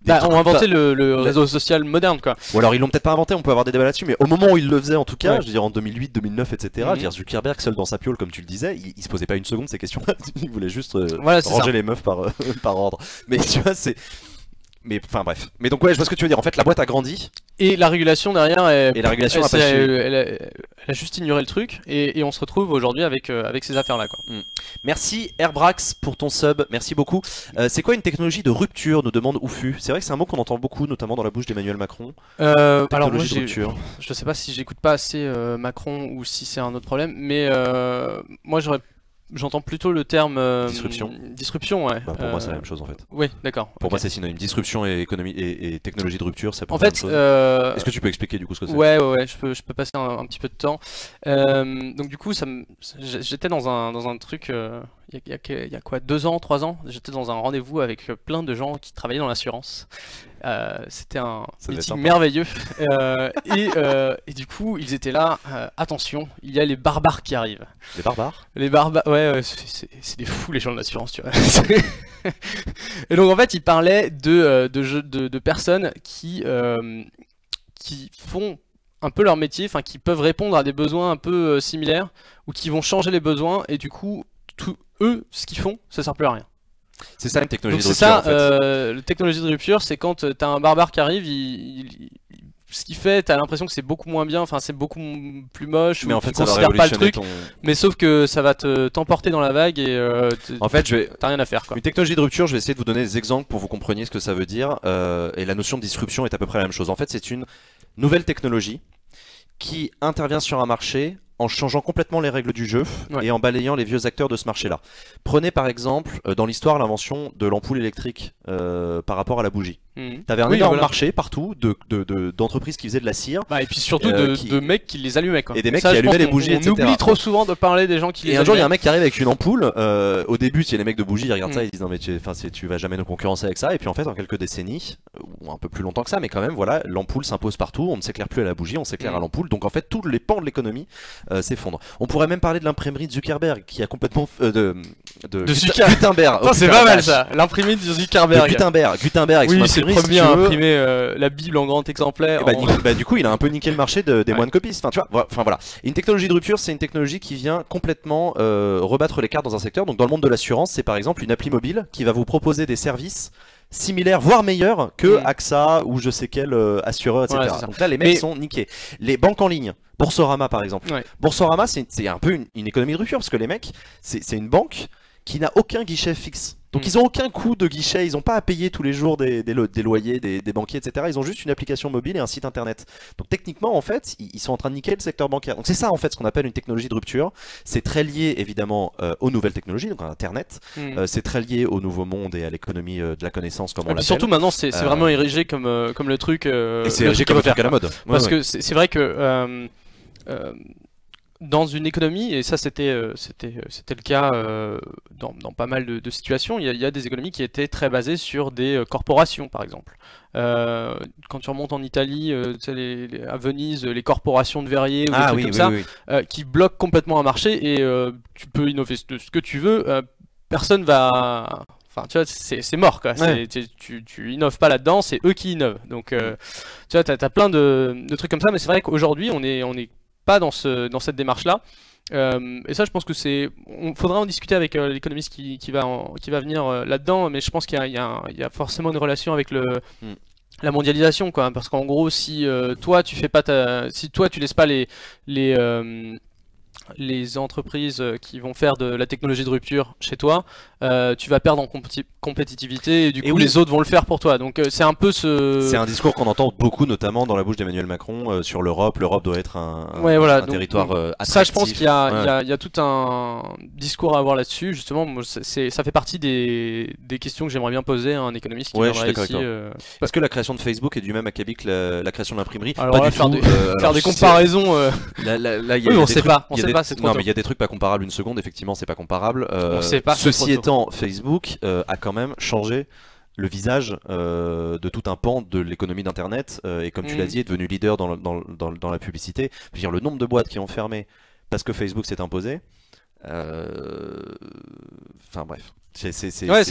S1: On a inventé le réseau social moderne quoi.
S2: Ou alors ils l'ont peut-être pas inventé, on peut avoir des débats là-dessus, mais au moment où ils le faisaient en tout cas, je veux dire en 2008, 2009, etc. Je veux dire Zuckerberg seul dans sa piole comme tu le disais, il se posait pas une seconde ces questions-là, il voulait juste ranger les meufs par ordre. Mais tu vois mais enfin bref. Mais donc ouais, je vois ce que tu veux dire. En fait, la boîte a grandi.
S1: Et la régulation derrière,
S2: elle
S1: a juste ignoré le truc. Et on se retrouve aujourd'hui avec ces affaires-là, quoi.
S2: Merci Airbrax pour ton sub. Merci beaucoup. C'est quoi une technologie de rupture, nous demande Oufu. C'est vrai que c'est un mot qu'on entend beaucoup, notamment dans la bouche d'Emmanuel Macron.
S1: Alors moi,
S2: de rupture.
S1: Je sais pas si j'écoute pas assez Macron ou si c'est un autre problème. Mais moi, j'entends plutôt le terme disruption, ouais.
S2: Bah pour moi c'est la même chose en fait.
S1: Oui, d'accord.
S2: Pour moi c'est synonyme. Disruption et technologie de rupture, ça peut
S1: en
S2: être
S1: fait,
S2: Est-ce que tu peux expliquer du coup ce que c'est?
S1: Ouais, je peux passer un petit peu de temps. Donc du coup, j'étais dans un truc il il y a quoi, 2 ans, 3 ans, j'étais dans un rendez-vous avec plein de gens qui travaillaient dans l'assurance. C'était un meeting merveilleux. Et du coup, ils étaient là. Attention, il y a les barbares qui arrivent.
S2: Les barbares?
S1: Les barbares, ouais, c'est des fous les gens de l'assurance, tu vois. Et donc en fait, ils parlaient de personnes qui font un peu leur métier, enfin qui peuvent répondre à des besoins un peu similaires, ou qui vont changer les besoins, et du coup, eux, ce qu'ils font, ça sert plus à rien.
S2: C'est ça une technologie
S1: donc
S2: de rupture,
S1: en fait. La technologie de rupture, c'est quand t'as un barbare qui arrive, ce qu'il fait, t'as l'impression que c'est beaucoup moins bien, enfin c'est beaucoup plus moche,
S2: mais
S1: ou
S2: en fait,
S1: tu
S2: ça va
S1: considères pas le truc,
S2: ton...
S1: mais sauf que ça va t'emporter dans la vague et
S2: en fait,
S1: t'as rien à faire, quoi.
S2: Une technologie de rupture, je vais essayer de vous donner des exemples pour que vous compreniez ce que ça veut dire, et la notion de disruption est à peu près la même chose. En fait, c'est une nouvelle technologie qui intervient sur un marché en changeant complètement les règles du jeu et en balayant les vieux acteurs de ce marché-là. Prenez par exemple dans l'histoire l'invention de l'ampoule électrique par rapport à la bougie. T'avais un énorme marché partout d'entreprises qui faisaient de la cire.
S1: Et puis surtout de mecs qui les allumaient, quoi.
S2: Et des mecs qui allumaient les bougies, etc.
S1: On oublie trop souvent de parler des gens qui les allumaient.
S2: Et un jour il y a un mec qui arrive avec une ampoule. Au début, si les mecs de bougie ils regardent ça, ils disent non mais tu vas jamais nous concurrencer avec ça. Et puis en fait en quelques décennies, ou un peu plus longtemps que ça, mais quand même voilà, l'ampoule s'impose partout. On ne s'éclaire plus à la bougie, on s'éclaire à l'ampoule. Donc en fait tous les pans de l'économie s'effondrent. On pourrait même parler de l'imprimerie de Zuckerberg qui a complètement Gutenberg.
S1: C'est pas mal ça, l'imprimerie de Zuckerberg.
S2: Gutenberg avec son
S1: c'est le premier à imprimer la Bible en grand exemplaire.
S2: Du coup, il a un peu niqué le marché des moines copistes. Enfin, tu vois, voilà. Une technologie de rupture, c'est une technologie qui vient complètement rebattre les cartes dans un secteur. Donc, dans le monde de l'assurance, c'est par exemple une appli mobile qui va vous proposer des services similaires, voire meilleurs que AXA ou je sais quel assureur, etc. Donc là, les mecs sont niqués. Les banques en ligne, Boursorama par exemple. Boursorama, c'est un peu une économie de rupture parce que les mecs, c'est une banque qui n'a aucun guichet fixe. Donc ils ont aucun coût de guichet, ils n'ont pas à payer tous les jours des loyers, des banquiers, etc. Ils ont juste une application mobile et un site internet. Donc techniquement, en fait, ils sont en train de niquer le secteur bancaire. Donc c'est ça, en fait, ce qu'on appelle une technologie de rupture. C'est très lié, évidemment, aux nouvelles technologies, donc à Internet. C'est très lié au nouveau monde et à l'économie de la connaissance, comme on l'appelle.
S1: Surtout maintenant, c'est vraiment érigé comme le truc.
S2: Et c'est érigé comme le truc à la mode.
S1: Parce que c'est vrai que... dans une économie, et ça c'était le cas dans pas mal de situations, il y a des économies qui étaient très basées sur des corporations, par exemple. Quand tu remontes en Italie, à Venise, les corporations de verriers ou des trucs comme ça, qui bloquent complètement un marché, et tu peux innover ce que tu veux, personne va... Enfin, tu vois, c'est mort, quoi. Tu innoves pas là-dedans, c'est eux qui innovent. Donc, tu vois, t'as plein de trucs comme ça, mais c'est vrai qu'aujourd'hui, on est pas dans cette démarche-là. Et ça, je pense que faudra en discuter avec l'économiste qui va venir là-dedans, mais je pense qu'il y a forcément une relation avec la mondialisation, quoi. Parce qu'en gros, si toi tu laisses pas les entreprises qui vont faire de la technologie de rupture chez toi, tu vas perdre en compétitivité, et du coup les autres vont le faire pour toi. Donc c'est un peu
S2: c'est un discours qu'on entend beaucoup, notamment dans la bouche d'Emmanuel Macron sur l'Europe. L'Europe doit être un territoire attractif.
S1: Ça, je pense qu'il y a tout un discours à avoir là-dessus. Justement, moi, ça fait partie des questions que j'aimerais bien poser à un économiste qui viendrait ici.
S2: Est-ce que la création de Facebook est du même acabit que la création de l'imprimerie?
S1: Alors pas du tout. Faire des comparaisons. On sait pas.
S2: Non, mais il y a des trucs pas comparables. Une seconde, effectivement, c'est pas comparable.
S1: On sait pas.
S2: Ceci étant, Facebook a quand même changé le visage de tout un pan de l'économie d'internet, et comme tu l'as dit, est devenu leader dans la publicité. Je veux dire, le nombre de boîtes qui ont fermé parce que Facebook s'est imposé. Enfin bref, c'est
S1: un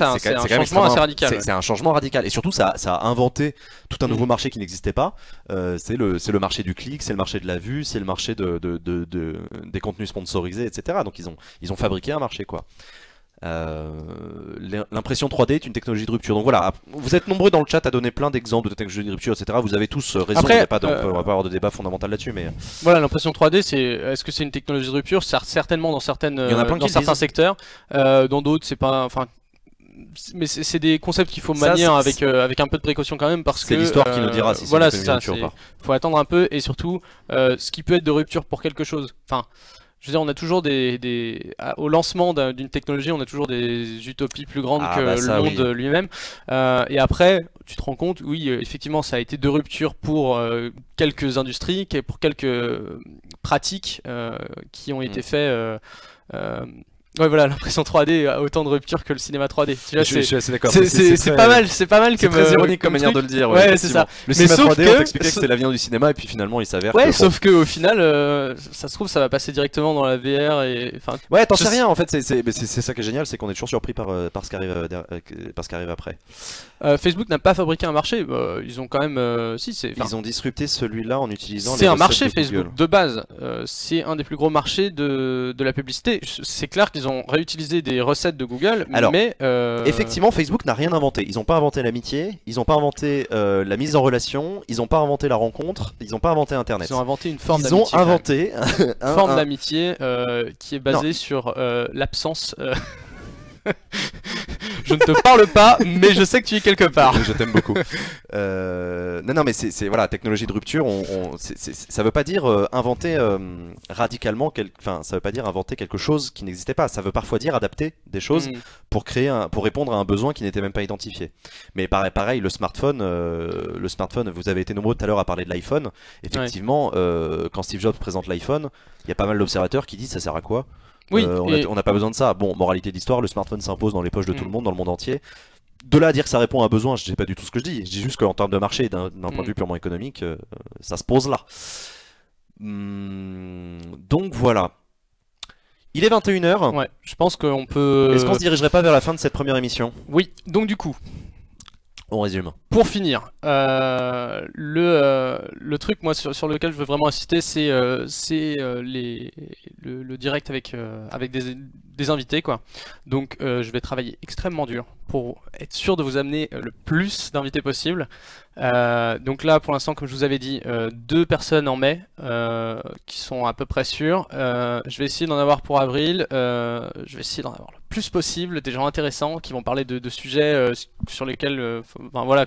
S1: changement assez radical.
S2: C'est un changement radical, et surtout ça a inventé tout un nouveau marché qui n'existait pas. C'est le marché du clic, c'est le marché de la vue, c'est le marché des contenus sponsorisés, etc. Donc ils ont fabriqué un marché, quoi. L'impression 3D est une technologie de rupture. Donc voilà, vous êtes nombreux dans le chat à donner plein d'exemples de technologies de rupture, etc. Vous avez tous raison.
S1: Après,
S2: on va pas avoir de débat fondamental là-dessus, mais
S1: voilà, l'impression 3D, est-ce que c'est une technologie de rupture? Certainement dans certains secteurs, dans d'autres c'est pas. Enfin, mais c'est des concepts qu'il faut manier avec un peu de précaution quand même, parce que
S2: c'est l'histoire qui nous dira si c'est une technologie de rupture ou pas.
S1: Faut attendre un peu, et surtout ce qui peut être de rupture pour quelque chose. Enfin, je veux dire, on a toujours au lancement d'une technologie, on a toujours des utopies plus grandes que le monde lui-même. Et après, tu te rends compte, oui, effectivement, ça a été de rupture pour quelques industries, pour quelques pratiques qui ont été faites Ouais, voilà, l'impression 3D a autant de rupture que le cinéma 3D.
S2: Je suis assez d'accord.
S1: C'est pas mal, c'est pas mal
S2: comme
S1: très
S2: ironique comme manière de le dire.
S1: Ouais, c'est ça.
S2: Le cinéma 3D, on t'expliquait que c'était l'avenir du cinéma et puis finalement il s'avère.
S1: Ouais, sauf que au final, ça se trouve, ça va passer directement dans la VR et. Enfin.
S2: Ouais, t'en sais rien en fait. C'est ça qui est génial, c'est qu'on est toujours surpris par ce qui arrive après.
S1: Facebook n'a pas fabriqué un marché. Ils ont quand même.
S2: Ils ont disrupté celui-là en utilisant.
S1: C'est un marché Facebook de base. C'est un des plus gros marchés de la publicité. C'est clair qu'ils ont réutilisé des recettes de Google.
S2: Alors,
S1: mais
S2: effectivement, Facebook n'a rien inventé. Ils n'ont pas inventé l'amitié. Ils n'ont pas inventé la mise en relation. Ils n'ont pas inventé la rencontre. Ils n'ont pas inventé Internet.
S1: Ils ont inventé une forme d'amitié.
S2: Ils ont inventé
S1: une forme d'amitié qui est basée sur l'absence. Je ne te parle pas, mais je sais que tu es quelque part.
S2: Je t'aime beaucoup. Non, mais c'est voilà, technologie de rupture. Ça veut pas dire inventer radicalement, enfin, ça veut pas dire inventer quelque chose qui n'existait pas. Ça veut parfois dire adapter des choses pour répondre à un besoin qui n'était même pas identifié. Mais pareil, le smartphone, vous avez été nombreux tout à l'heure à parler de l'iPhone. Effectivement, quand Steve Jobs présente l'iPhone, il y a pas mal d'observateurs qui disent ça sert à quoi?
S1: Oui,
S2: on n'a pas besoin de ça. Bon, moralité d'histoire, le smartphone s'impose dans les poches de tout le monde, dans le monde entier. De là à dire que ça répond à un besoin, je sais pas du tout ce que je dis. Je dis juste qu'en termes de marché, d'un point de vue purement économique, ça se pose là. Donc voilà. Il est 21h.
S1: Ouais, je pense qu'on peut.
S2: Est-ce qu'on se dirigerait pas vers la fin de cette première émission?
S1: Oui, donc du coup.
S2: On résume.
S1: Pour finir, le truc moi sur lequel je veux vraiment insister, c'est le direct avec des invités quoi. Donc je vais travailler extrêmement dur pour être sûr de vous amener le plus d'invités possible. Donc là pour l'instant comme je vous avais dit 2 personnes en mai qui sont à peu près sûres. Je vais essayer d'en avoir pour avril. Je vais essayer d'en avoir le plus possible, des gens intéressants qui vont parler de sujets sur lesquels enfin, voilà,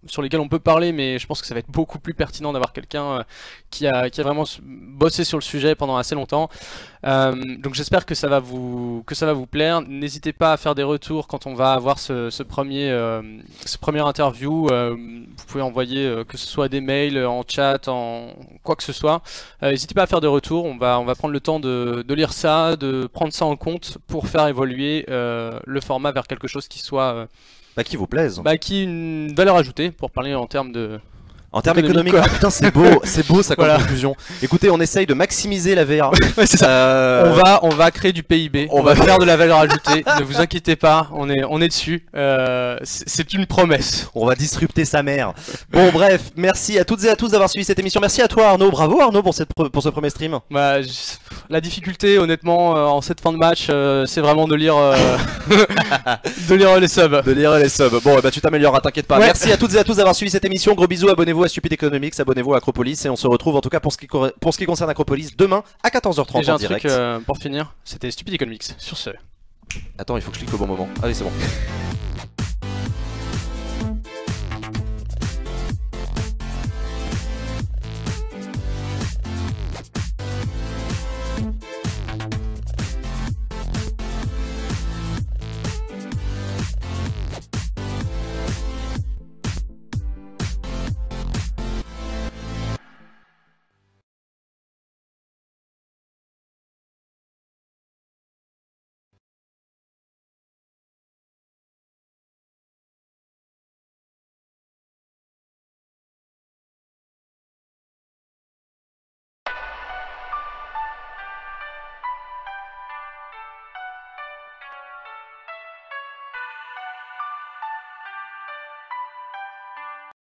S1: sur lesquels on peut parler, mais je pense que ça va être beaucoup plus pertinent d'avoir quelqu'un qui a vraiment bossé sur le sujet pendant assez longtemps. Donc j'espère que ça va vous plaire. N'hésitez pas à faire des retours quand on va avoir ce premier interview. Vous pouvez envoyer que ce soit des mails, en chat, en quoi que ce soit. N'hésitez pas à faire des retours. On va prendre le temps de lire ça, de prendre ça en compte pour faire évoluer le format vers quelque chose qui soit
S2: qui vous plaise.
S1: Qui ait une valeur ajoutée pour parler en termes de.
S2: En termes économiques, ah, putain c'est beau ça comme conclusion. Écoutez, on essaye de maximiser la VR.
S1: Ouais, c'est ça. On va créer du PIB, on va faire de la valeur ajoutée. Ne vous inquiétez pas, on est dessus. C'est une promesse.
S2: On va disrupter sa mère. Bon bref, merci à toutes et à tous d'avoir suivi cette émission. Merci à toi Arnaud, bravo Arnaud pour ce premier stream.
S1: La difficulté honnêtement en cette fin de match, c'est vraiment de lire de lire les subs.
S2: De lire les subs. Bon tu t'amélioreras, t'inquiète pas. Ouais. Merci à toutes et à tous d'avoir suivi cette émission. Gros bisous, abonnez-vous à Stupid Economics, abonnez-vous à Acropolis et on se retrouve en tout cas pour ce qui concerne Acropolis demain à 14h30
S1: et j'ai
S2: en
S1: un
S2: direct.
S1: Truc pour finir, c'était Stupid Economics. Sur ce.
S2: Attends, il faut que je clique au bon moment. Ah oui, c'est bon.